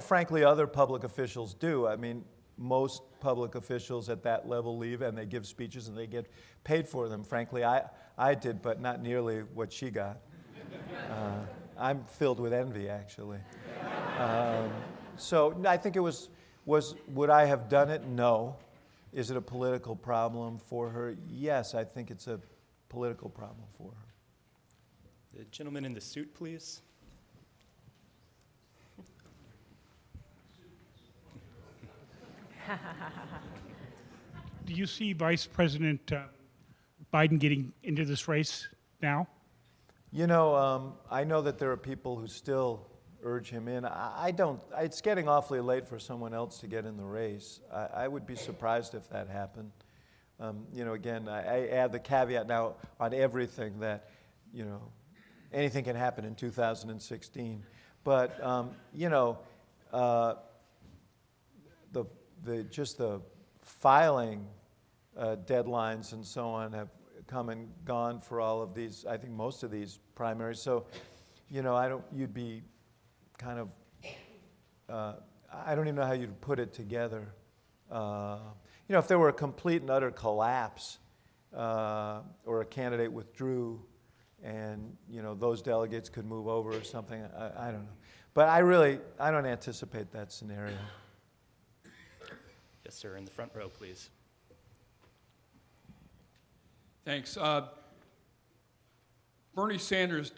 frankly, other public officials do. I mean, most public officials at that level leave and they give speeches and they get paid for them. Frankly, I did, but not nearly what she got. I'm filled with envy, actually. So I think it was, would I have done it? No. Is it a political problem for her? Yes, I think it's a political problem for her. The gentleman in the suit, please. Do you see Vice President Biden getting into this race now? I know that there are people who still urge him in. I don't. It's getting awfully late for someone else to get in the race. I would be surprised if that happened. Again, I add the caveat now on everything that, anything can happen in 2016. But, the filing deadlines and so on have come and gone for all of these, I think most of these primaries. So, you'd be kind of, I don't even know how you'd put it together. If there were a complete and utter collapse or a candidate withdrew and, those delegates could move over or something, I don't know. But I don't anticipate that scenario. Yes, sir, in the front row, please. Thanks. Bernie Sanders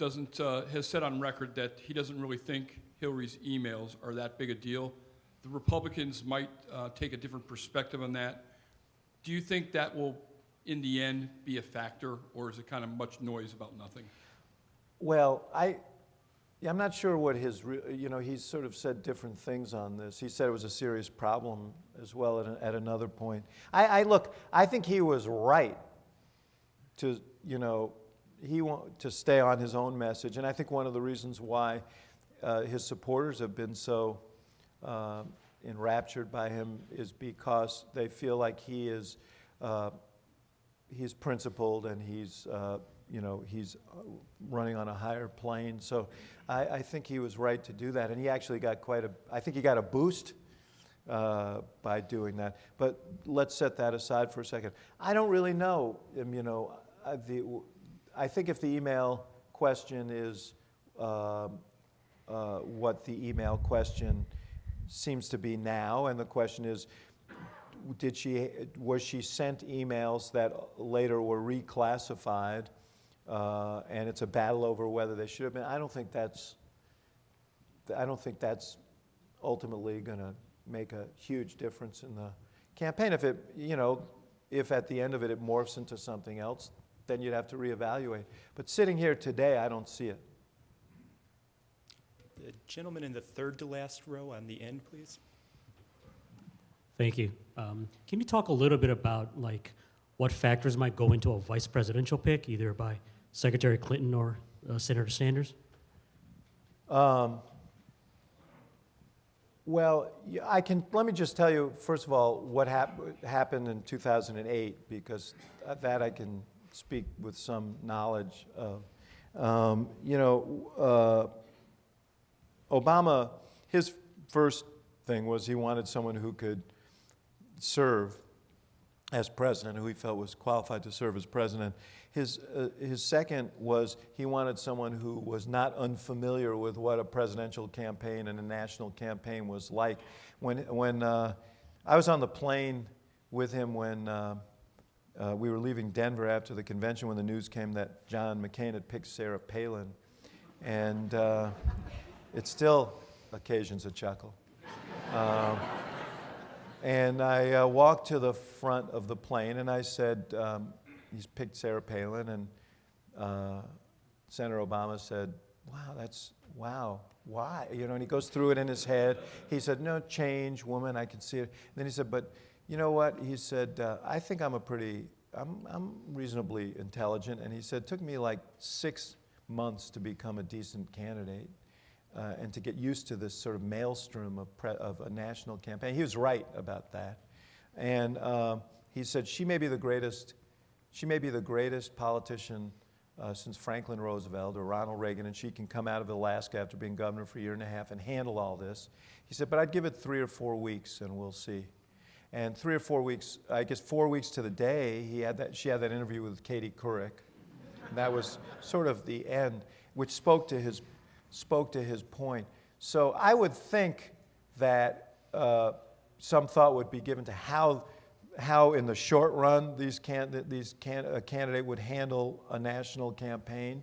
has said on record that he doesn't really think Hillary's emails are that big a deal. The Republicans might take a different perspective on that. Do you think that will, in the end, be a factor, or is it kind of much noise about nothing? Well, I'm not sure what he's sort of said different things on this. He said it was a serious problem as well at another point. I think he was right to, to stay on his own message. And I think one of the reasons why his supporters have been so enraptured by him is because they feel like he's principled and he's running on a higher plane. So I think he was right to do that. And he actually got I think he got a boost by doing that. But let's set that aside for a second. I don't really know. I think if the email question is what the email question seems to be now, and the question is, was she sent emails that later were reclassified, and it's a battle over whether they should have been? I don't think that's ultimately going to make a huge difference in the campaign. If at the end of it morphs into something else, then you'd have to reevaluate. But sitting here today, I don't see it. The gentleman in the third to last row on the end, please. Thank you. Can you talk a little bit about what factors might go into a vice presidential pick, either by Secretary Clinton or Senator Sanders? Well, let me just tell you, first of all, what happened in 2008, because that I can speak with some knowledge of. Obama, his first thing was he wanted someone who could serve as president, who he felt was qualified to serve as president. His second was he wanted someone who was not unfamiliar with what a presidential campaign and a national campaign was like. When I was on the plane with him when we were leaving Denver after the convention, when the news came that John McCain had picked Sarah Palin, and it still occasions a chuckle. And I walked to the front of the plane and I said, he's picked Sarah Palin, and Senator Obama said, wow, why? And he goes through it in his head. He said, no, change, woman, I can see it. And then he said, but you know what? He said, I think I'm reasonably intelligent. And he said, it took me like 6 months to become a decent candidate. And to get used to this sort of maelstrom of a national campaign. He was right about that. And he said, she may be the greatest politician since Franklin Roosevelt or Ronald Reagan, and she can come out of Alaska after being governor for a year and a half and handle all this. He said, but I'd give it 3 or 4 weeks and we'll see. And 3 or 4 weeks, I guess 4 weeks to the day, she had that interview with Katie Couric. And that was sort of the end, which spoke to his point. So I would think that some thought would be given to how in the short run a candidate would handle a national campaign,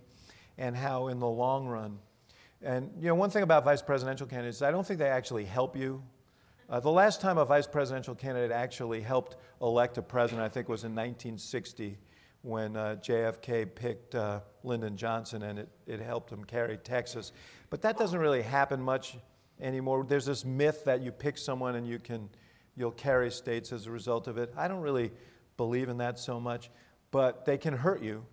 and how in the long run. And one thing about vice presidential candidates, I don't think they actually help you. The last time a vice presidential candidate actually helped elect a president, I think, was in 1960 when JFK picked Lyndon Johnson, and it helped him carry Texas. But that doesn't really happen much anymore. There's this myth that you pick someone and you'll carry states as a result of it. I don't really believe in that so much, but they can hurt you.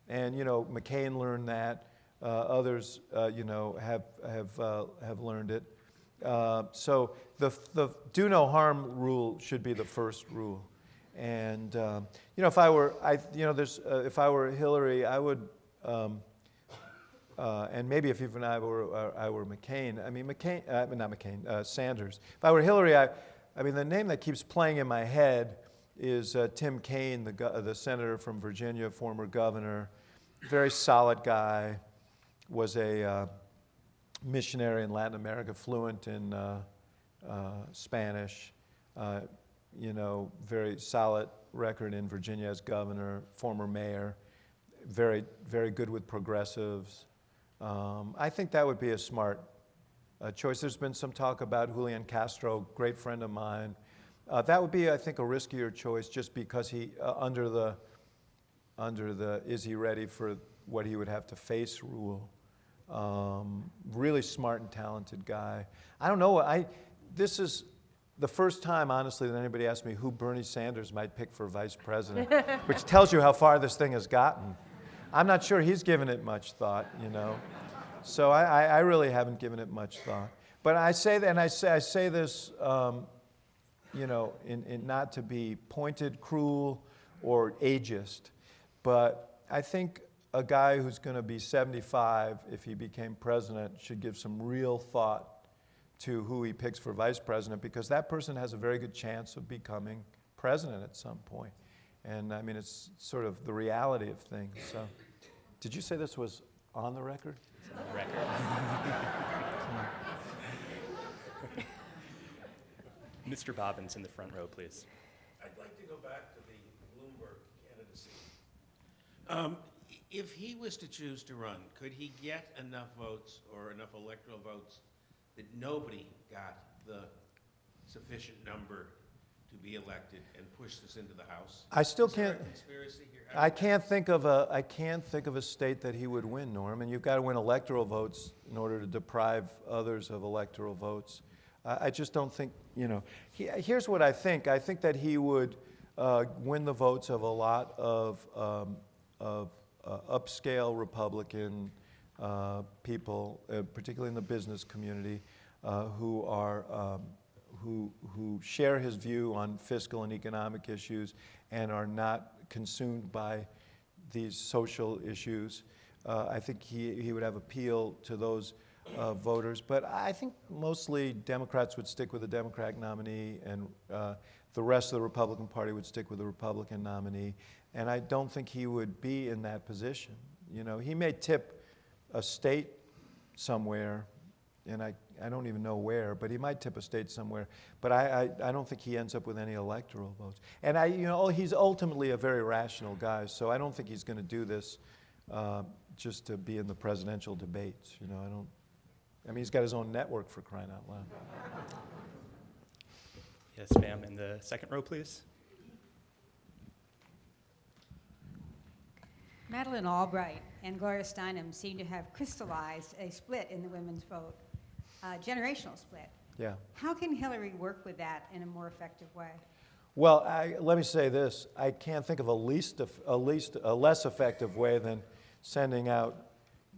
And McCain learned that. Others, have learned it. So the do no harm rule should be the first rule. And if I were Hillary, I would, and maybe if even I were McCain. I mean Sanders. If I were Hillary, the name that keeps playing in my head is Tim Kaine, the senator from Virginia, former governor, very solid guy, was a missionary in Latin America, fluent in Spanish, very solid record in Virginia as governor, former mayor, very, very good with progressives. I think that would be a smart choice. There's been some talk about Julian Castro, great friend of mine. That would be, I think, a riskier choice just because he, under the is he ready for what he would have to face rule. Really smart and talented guy. I don't know, this is the first time, honestly, that anybody asked me who Bernie Sanders might pick for vice president, which tells you how far this thing has gotten. I'm not sure he's given it much thought, So I really haven't given it much thought. But I say that, and I say this, in not to be pointed, cruel, or ageist, but I think a guy who's going to be 75, if he became president, should give some real thought to who he picks for vice president, because that person has a very good chance of becoming president at some point. And it's sort of the reality of things. So, did you say this was on the record? It's on the record. Mr. Bobbins in the front row, please. I'd like to go back to the Bloomberg candidacy. If he was to choose to run, could he get enough votes or enough electoral votes that nobody got the sufficient number to be elected and push this into the House? I still Is there can't. a conspiracy here? I can't think of a state that he would win, Norm. And you've got to win electoral votes in order to deprive others of electoral votes. I just don't think. Here's what I think. I think that he would win the votes of a lot of upscale Republican people, particularly in the business community, who share his view on fiscal and economic issues and are not consumed by these social issues. I think he would have appeal to those voters. But I think mostly Democrats would stick with the Democratic nominee, and the rest of the Republican Party would stick with the Republican nominee. And I don't think he would be in that position. He may tip a state somewhere, and I don't even know where, but he might tip a state somewhere. But I don't think he ends up with any electoral votes. And he's ultimately a very rational guy, so I don't think he's going to do this just to be in the presidential debates. He's got his own network, for crying out loud. Yes, ma'am. In the second row, please. Madeleine Albright and Gloria Steinem seem to have crystallized a split in the women's vote, a generational split. Yeah. How can Hillary work with that in a more effective way? Well, let me say this. I can't think of a less effective way than sending out,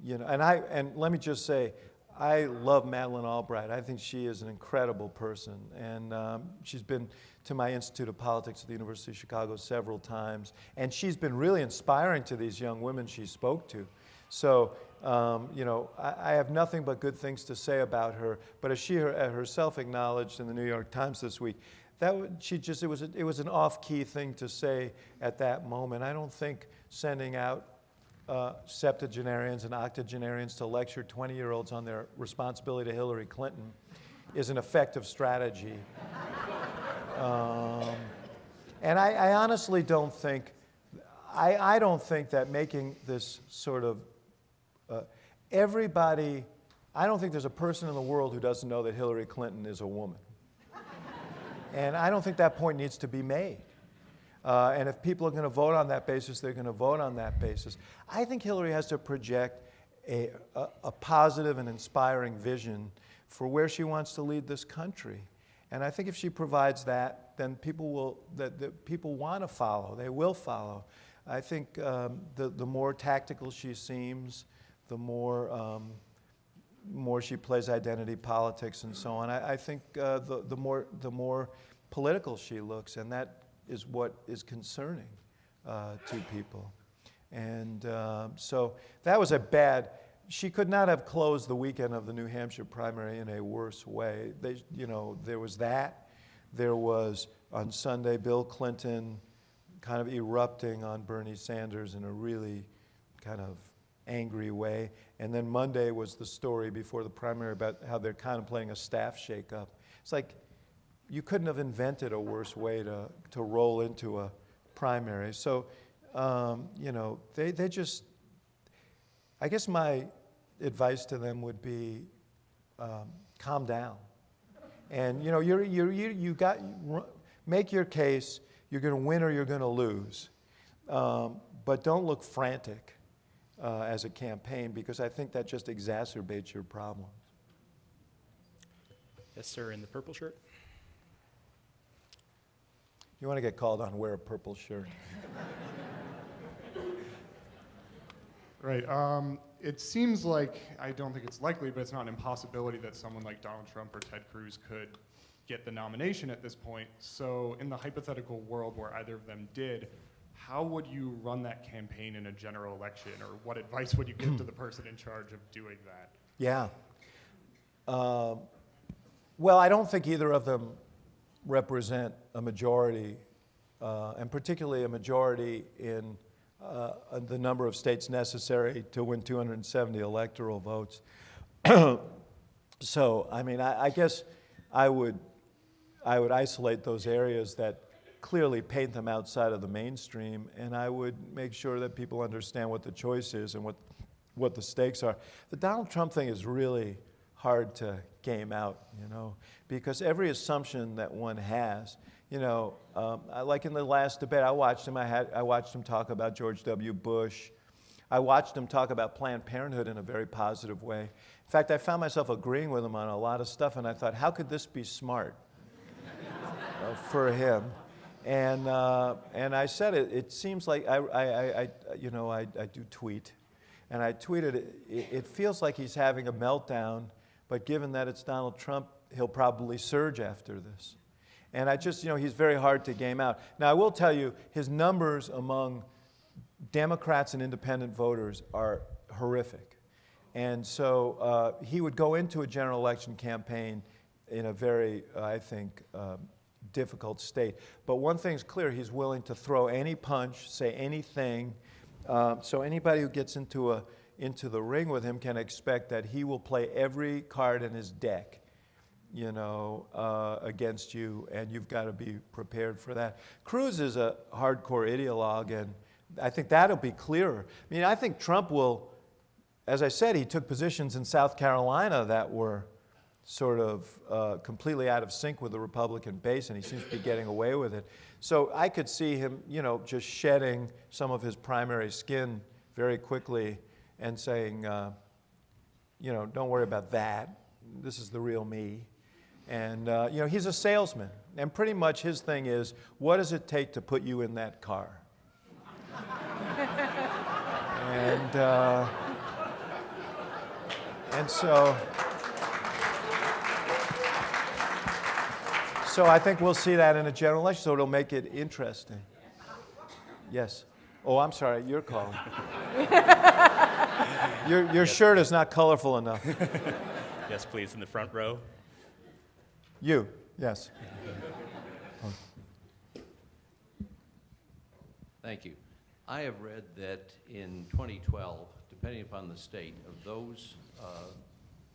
and let me just say, I love Madeleine Albright. I think she is an incredible person. And she's been to my Institute of Politics at the University of Chicago several times. And she's been really inspiring to these young women she spoke to. So, I have nothing but good things to say about her. But as she herself acknowledged in the New York Times this week, it was an off-key thing to say at that moment. I don't think sending out septuagenarians and octogenarians to lecture 20-year-olds on their responsibility to Hillary Clinton is an effective strategy. And I honestly don't think, I don't think that making this sort of, everybody, I don't think there's a person in the world who doesn't know that Hillary Clinton is a woman. And I don't think that point needs to be made. And if people are going to vote on that basis, they're going to vote on that basis. I think Hillary has to project a positive and inspiring vision for where she wants to lead this country. And I think if she provides that, then people want to follow. They will follow. I think the more tactical she seems, the more she plays identity politics and so on. I think the more political she looks, and that is what is concerning to people. And so that was a bad. She could not have closed the weekend of the New Hampshire primary in a worse way. There was that. There was on Sunday Bill Clinton kind of erupting on Bernie Sanders in a really kind of angry way. And then Monday was the story before the primary about how they're contemplating a staff shakeup. It's like you couldn't have invented a worse way to roll into a primary. So, they just, I guess my advice to them would be calm down. And, make your case. You're going to win or you're going to lose. But don't look frantic as a campaign, because I think that just exacerbates your problems. Yes, sir, in the purple shirt. You want to get called on, wear a purple shirt. Right. It seems like, I don't think it's likely, but it's not an impossibility that someone like Donald Trump or Ted Cruz could get the nomination at this point. So in the hypothetical world where either of them did, how would you run that campaign in a general election, or what advice would you give to the person in charge of doing that? Yeah. Well, I don't think either of them represent a majority, and particularly a majority in the number of states necessary to win 270 electoral votes. So, I mean, I guess I would isolate those areas that clearly paint them outside of the mainstream, and I would make sure that people understand what the choice is and what the stakes are. The Donald Trump thing is really hard to game out, because every assumption that one has, like in the last debate, I watched him talk about George W. Bush. I watched him talk about Planned Parenthood in a very positive way. In fact, I found myself agreeing with him on a lot of stuff, and I thought, how could this be smart for him? And I said it seems like I do tweet, and I tweeted it feels like he's having a meltdown, but given that it's Donald Trump, he'll probably surge after this. And I just, he's very hard to game out. Now, I will tell you, his numbers among Democrats and independent voters are horrific. And so he would go into a general election campaign in a very, I think, difficult state. But one thing's clear, he's willing to throw any punch, say anything. So anybody who gets into the ring with him can expect that he will play every card in his deck, against you, and you've got to be prepared for that. Cruz is a hardcore ideologue, and I think that'll be clearer. I mean, I think Trump will, as I said, he took positions in South Carolina that were sort of completely out of sync with the Republican base, and he seems to be getting away with it. So I could see him, just shedding some of his primary skin very quickly and saying, don't worry about that. This is the real me. And, he's a salesman. And pretty much his thing is, what does it take to put you in that car? and so... So I think we'll see that in a general election, so it'll make it interesting. Yes. Oh, I'm sorry, you're calling. Your shirt is not colorful enough. Yes, please, in the front row. You, yes. Thank you. I have read that in 2012, depending upon the state, of those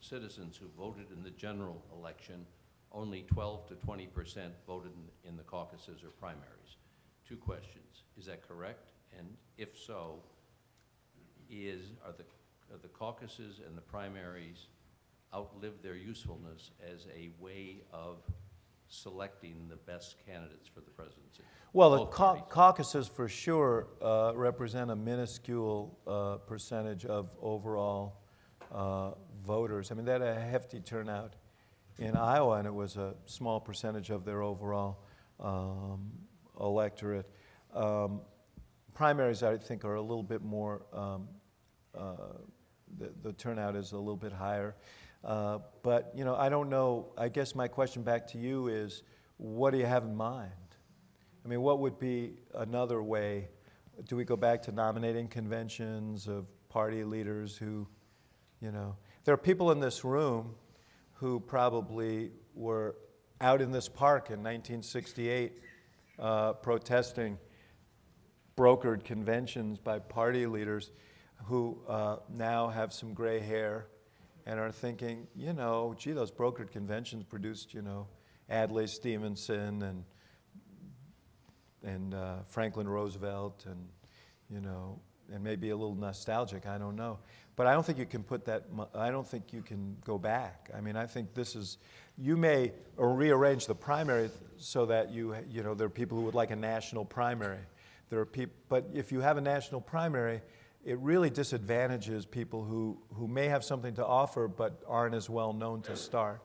citizens who voted in the general election, only 12 to 20% voted in the caucuses or primaries. Two questions. Is that correct? And if so, are the caucuses and the primaries outlived their usefulness as a way of selecting the best candidates for the presidency? Well, the Both parties. caucuses for sure represent a minuscule percentage of overall voters. I mean, they had a hefty turnout in Iowa, and it was a small percentage of their overall electorate. Primaries, I think, are a little bit more, the turnout is a little bit higher. But, you know, I don't know. I guess my question back to you is, what do you have in mind? I mean, what would be another way? Do we go back to nominating conventions of party leaders who, you know, there are people in this room who probably were out in this park in 1968 protesting brokered conventions by party leaders who now have some gray hair and are thinking, you know, gee, those brokered conventions produced, you know, Adlai Stevenson and Franklin Roosevelt and, you know, and maybe a little nostalgic, I don't know. But I don't think you can put that, I don't think you can go back. I mean, I think this is, you may rearrange the primary so that you know, there are people who would like a national primary. There are people, but if you have a national primary, it really disadvantages people who may have something to offer but aren't as well known to start.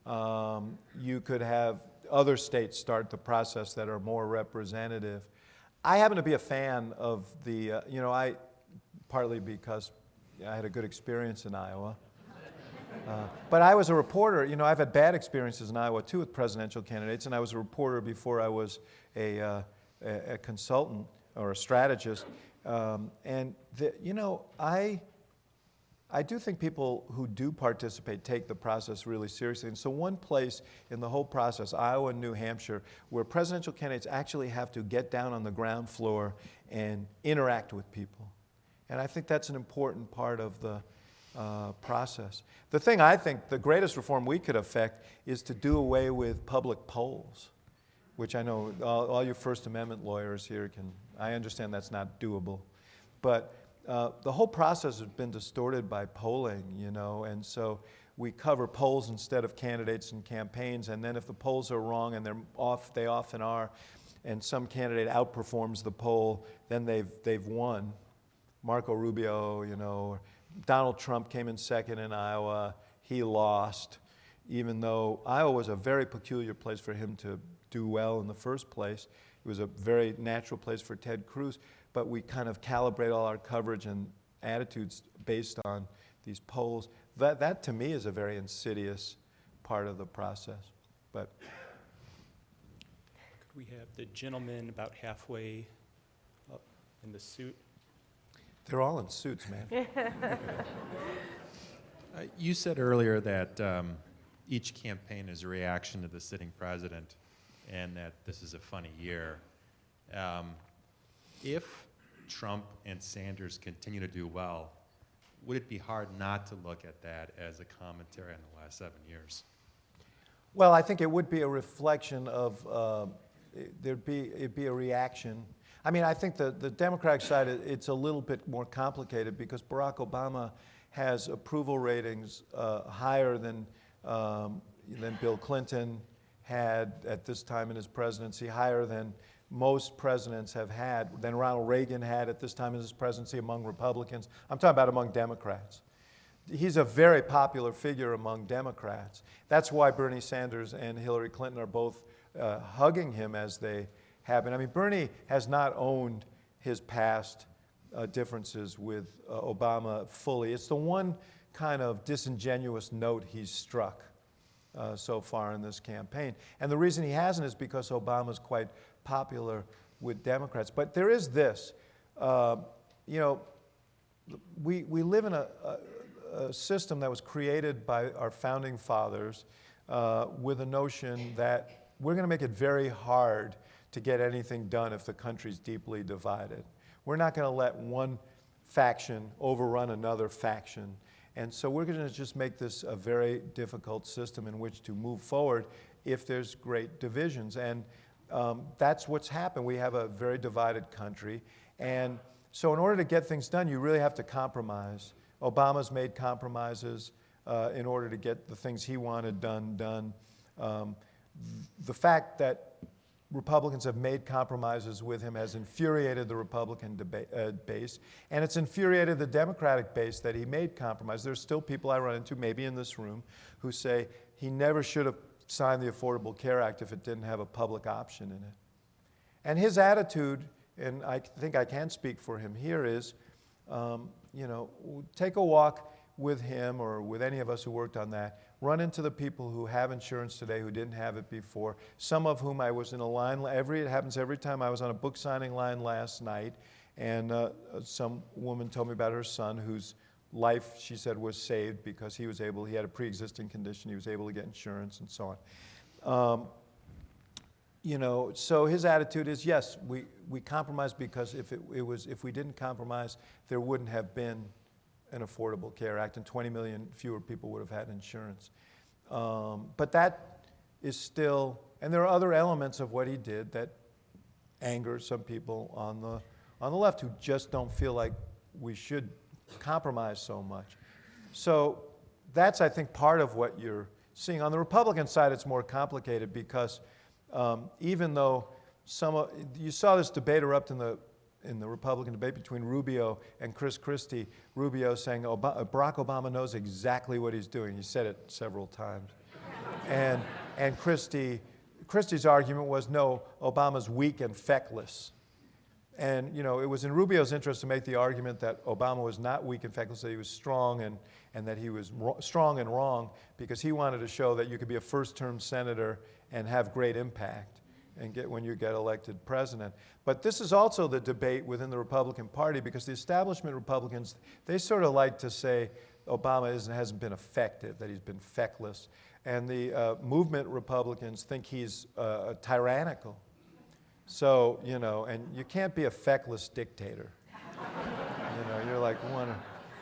You could have other states start the process that are more representative. I happen to be a fan of the, you know, partly because I had a good experience in Iowa. But I was a reporter. You know, I've had bad experiences in Iowa too with presidential candidates, and I was a reporter before I was a consultant or a strategist. You know, I do think people who do participate take the process really seriously. And so one place in the whole process, Iowa and New Hampshire, where presidential candidates actually have to get down on the ground floor and interact with people. And I think that's an important part of the process. The thing I think the greatest reform we could affect is to do away with public polls, which I know all you First Amendment lawyers here I understand that's not doable. But the whole process has been distorted by polling, you know, and so we cover polls instead of candidates and campaigns, and then if the polls are wrong, and they often are, and some candidate outperforms the poll, then they've won. Marco Rubio, you know, Donald Trump came in second in Iowa. He lost, even though Iowa was a very peculiar place for him to do well in the first place. It was a very natural place for Ted Cruz, but we kind of calibrate all our coverage and attitudes based on these polls. That to me is a very insidious part of the process. But Could we have the gentleman about halfway up in the suit? they're all in suits, man. You said earlier that each campaign is a reaction to the sitting president and that this is a funny year. If Trump and Sanders continue to do well, would it be hard not to look at that as a commentary on the last 7 years? Well, I think it would be a reflection of, it'd be a reaction. I mean, I think the Democratic side, it's a little bit more complicated because Barack Obama has approval ratings higher than Bill Clinton had at this time in his presidency, higher than most presidents have had, than Ronald Reagan had at this time in his presidency among Republicans. I'm talking about among Democrats. He's a very popular figure among Democrats. That's why Bernie Sanders and Hillary Clinton are both hugging him as they have been. I mean, Bernie has not owned his past differences with Obama fully. It's the one kind of disingenuous note he's struck so far in this campaign. And the reason he hasn't is because Obama's quite popular with Democrats. But there is this, you know, we live in a system that was created by our founding fathers with a notion that we're going to make it very hard to get anything done if the country's deeply divided. We're not going to let one faction overrun another faction. And so we're going to just make this a very difficult system in which to move forward if there's great divisions. And that's what's happened. We have a very divided country. And so in order to get things done, you really have to compromise. Obama's made compromises in order to get the things he wanted done. The fact that Republicans have made compromises with him has infuriated the Republican base, and it's infuriated the Democratic base that he made compromises. There's still people I run into, maybe in this room, who say he never should have signed the Affordable Care Act if it didn't have a public option in it. And his attitude, and I think I can speak for him here, is, you know, take a walk with him or with any of us who worked on that. Run into the people who have insurance today who didn't have it before, some of whom I was in a line, it happens every time. I was on a book signing line last night, and some woman told me about her son whose life, she said, was saved because he had a pre-existing condition, he was able to get insurance and so on. You know, so his attitude is, yes, we compromise because if we didn't compromise, there wouldn't have been an Affordable Care Act, and 20 million fewer people would have had insurance. But that is still, and there are other elements of what he did that anger some people on the left who just don't feel like we should compromise so much. So that's, I think, part of what you're seeing. On the Republican side, it's more complicated because even though you saw this debate erupt in the Republican debate between Rubio and Chris Christie, Rubio saying Barack Obama knows exactly what he's doing. He said it several times. and Christie's argument was, no, Obama's weak and feckless. And you know, it was in Rubio's interest to make the argument that Obama was not weak and feckless, that he was strong and that he was strong and wrong, because he wanted to show that you could be a first-term senator and have great impact and when you get elected president. But this is also the debate within the Republican Party, because the establishment Republicans, they sort of like to say Obama hasn't been effective, that he's been feckless. And the movement Republicans think he's tyrannical. So, you know, and you can't be a feckless dictator. You know, you're like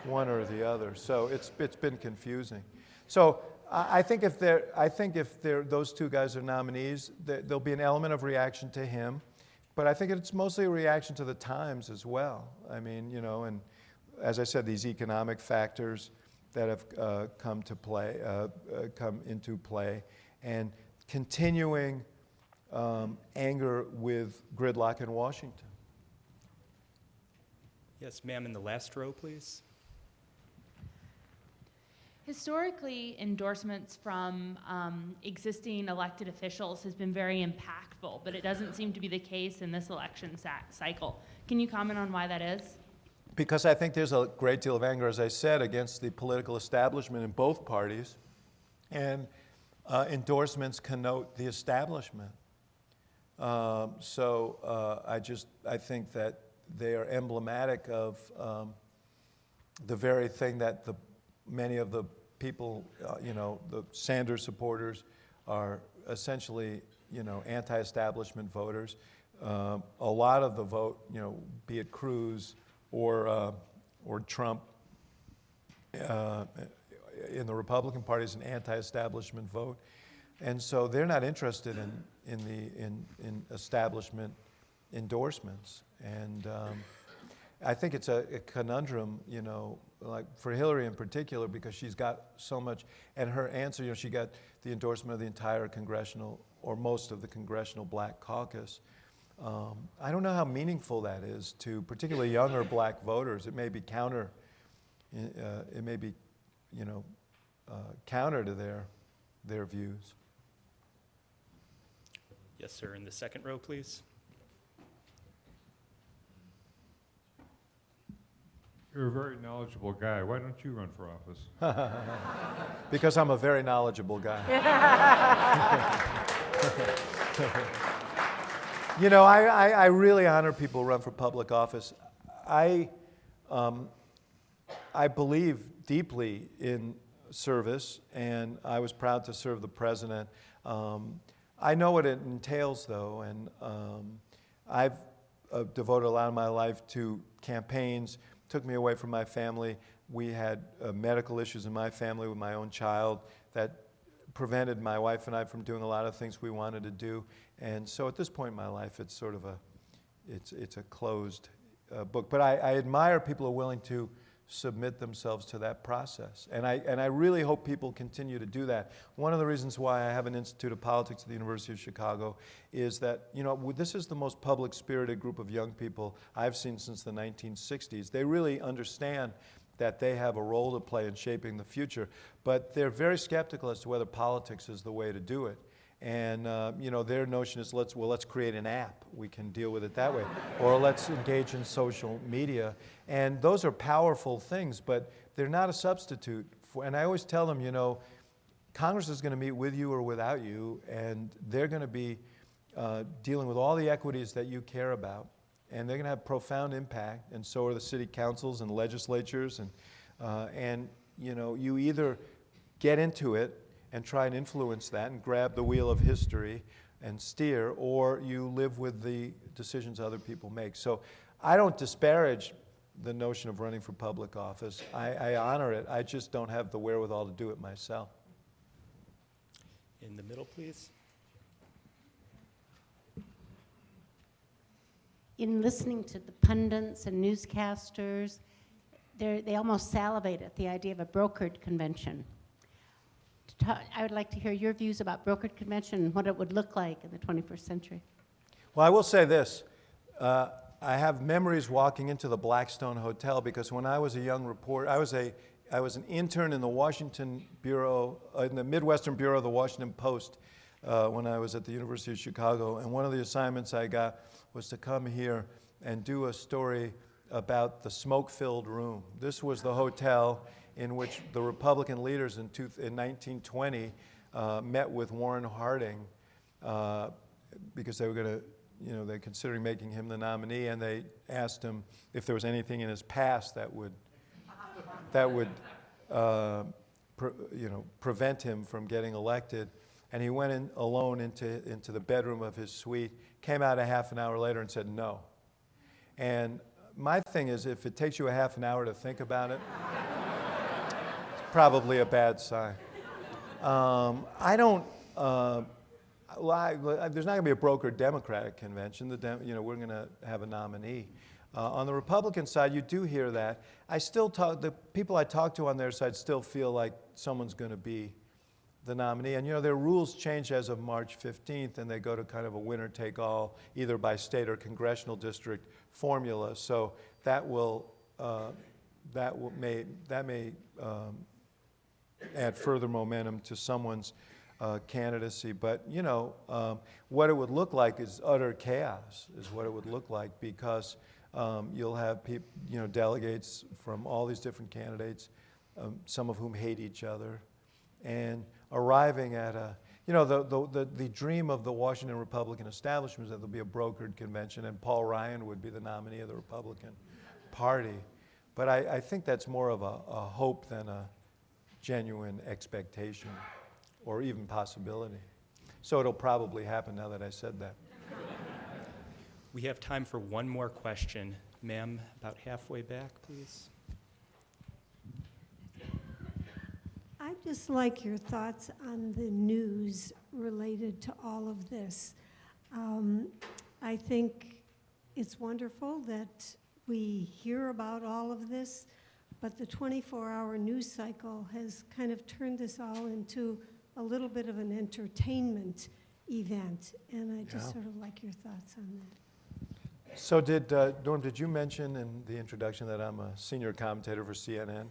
one or the other. So it's been confusing. So I think if those two guys are nominees, there'll be an element of reaction to him, but I think it's mostly a reaction to the times as well. I mean, you know, and as I said, these economic factors that have come into play, and continuing anger with gridlock in Washington. Yes, ma'am, in the last row, please. Historically, endorsements from existing elected officials has been very impactful, but it doesn't seem to be the case in this election cycle. Can you comment on why that is? Because I think there's a great deal of anger, as I said, against the political establishment in both parties, and endorsements connote the establishment. I think that they are emblematic of the very thing that many of the people, you know, the Sanders supporters are essentially, you know, anti-establishment voters. A lot of the vote, you know, be it Cruz or Trump in the Republican Party is an anti-establishment vote. And so they're not interested in establishment endorsements. And I think it's a conundrum, you know, like for Hillary in particular, because she's got so much, and her answer, you know, she got the endorsement of the entire congressional, or most of the congressional Black caucus. I don't know how meaningful that is to particularly younger Black voters. It may be counter to their views. Yes, sir, in the second row, please. You're a very knowledgeable guy. Why don't you run for office? Because I'm a very knowledgeable guy. You know, I really honor people who run for public office. I believe deeply in service, and I was proud to serve the president. I know what it entails, though, and I've devoted a lot of my life to campaigns, took me away from my family. We had medical issues in my family with my own child that prevented my wife and I from doing a lot of things we wanted to do. And so at this point in my life, it's sort of it's a closed book. But I admire people who are willing to submit themselves to that process. And I really hope people continue to do that. One of the reasons why I have an Institute of Politics at the University of Chicago is that, you know, this is the most public-spirited group of young people I've seen since the 1960s. They really understand that they have a role to play in shaping the future, but they're very skeptical as to whether politics is the way to do it. And you know, their notion is let's create an app. We can deal with it that way. Or let's engage in social media. And those are powerful things, but they're not a substitute for, and I always tell them, you know, Congress is going to meet with you or without you, and they're going to be dealing with all the equities that you care about, and they're going to have profound impact, and so are the city councils and legislatures, and you know, you either get into it and try and influence that and grab the wheel of history and steer, or you live with the decisions other people make. So I don't disparage the notion of running for public office. I honor it. I just don't have the wherewithal to do it myself. In the middle, please. In listening to the pundits and newscasters, they almost salivate at the idea of a brokered convention. I would like to hear your views about brokered convention and what it would look like in the 21st century. Well, I will say this. I have memories walking into the Blackstone Hotel because when I was a young reporter, I was an intern in the Washington Bureau, in the Midwestern Bureau of the Washington Post when I was at the University of Chicago. And one of the assignments I got was to come here and do a story about the smoke-filled room. This was the hotel in which the Republican leaders in 1920 met with Warren Harding because they were going to, you know, they're considering making him the nominee, and they asked him if there was anything in his past that would prevent him from getting elected. And he went in alone into the bedroom of his suite, came out a half an hour later and said no. And my thing is, if it takes you a half an hour to think about it, probably a bad sign. I don't. There's not going to be a brokered Democratic convention. We're going to have a nominee. On the Republican side, you do hear that. The people I talk to on their side still feel like someone's going to be the nominee. And you know, their rules change as of March 15th, and they go to kind of a winner-take-all, either by state or congressional district formula. So that may add further momentum to someone's candidacy. But you know, what it would look like is utter chaos. Is what it would look like, because you'll have delegates from all these different candidates, some of whom hate each other, and arriving at the dream of the Washington Republican establishment is that there'll be a brokered convention and Paul Ryan would be the nominee of the Republican Party. But I think that's more of a hope than a genuine expectation or even possibility. So it'll probably happen now that I said that. We have time for one more question. Ma'am, about halfway back, please. I'd just like your thoughts on the news related to all of this. I think it's wonderful that we hear about all of this, but the 24-hour news cycle has kind of turned this all into a little bit of an entertainment event, and I just sort of like your thoughts on that. So Norm, did you mention in the introduction that I'm a senior commentator for CNN?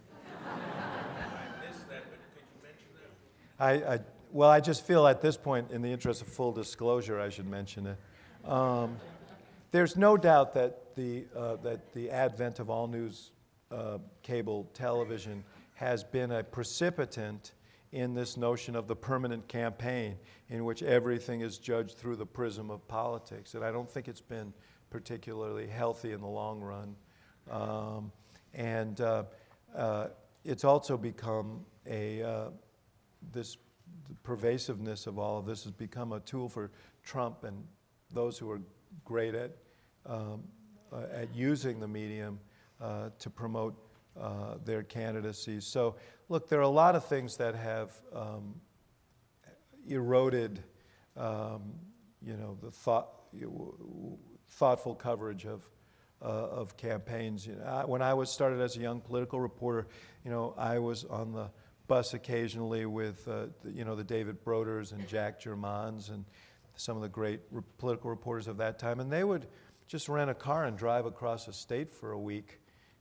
Well, I just feel at this point, in the interest of full disclosure, I should mention it. There's no doubt that the advent of all news cable television has been a precipitant in this notion of the permanent campaign, in which everything is judged through the prism of politics. And I don't think it's been particularly healthy in the long run. It's also become this pervasiveness of all of this has become a tool for Trump and those who are great at using the medium to promote their candidacies. So, look, there are a lot of things that have eroded, the thoughtful coverage of campaigns. When I was started as a young political reporter, I was on the bus occasionally with, the David Broders and Jack Germans and some of the great political reporters of that time, and they would just rent a car and drive across the state for a week,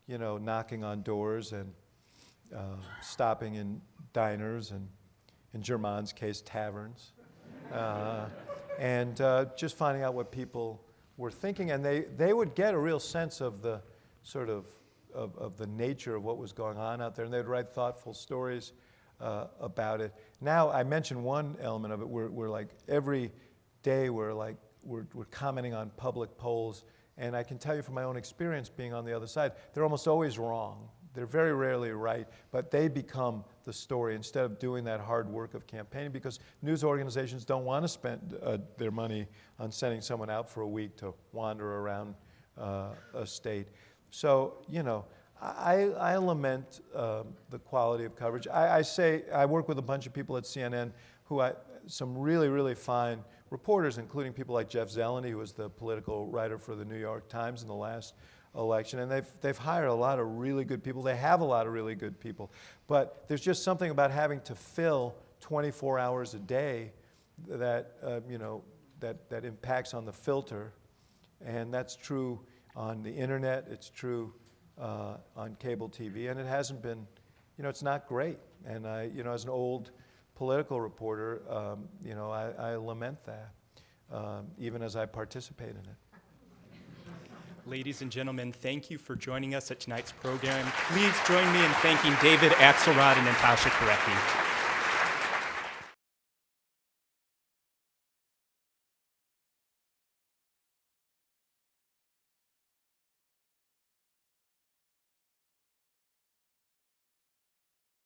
knocking on doors and stopping in diners and, in German's case, taverns, and just finding out what people were thinking. And they would get a real sense of the sort of the nature of what was going on out there, and they'd write thoughtful stories about it. Now, I mentioned one element of it. We're like, every day we're commenting on public polls, and I can tell you from my own experience being on the other side, they're almost always wrong. They're very rarely right, but they become the story instead of doing that hard work of campaigning, because news organizations don't want to spend their money on sending someone out for a week to wander around a state. So, I lament the quality of coverage. I work with a bunch of people at CNN some really, really fine reporters, including people like Jeff Zeleny, who was the political writer for the New York Times in the last election, and they've hired a lot of really good people. They have a lot of really good people, but there's just something about having to fill 24 hours a day that that impacts on the filter, and that's true on the internet. It's true on cable TV, and it hasn't been, it's not great. And as an old political reporter, I lament that, even as I participate in it. Ladies and gentlemen, thank you for joining us at tonight's program. Please join me in thanking David Axelrod and Natasha Korecki.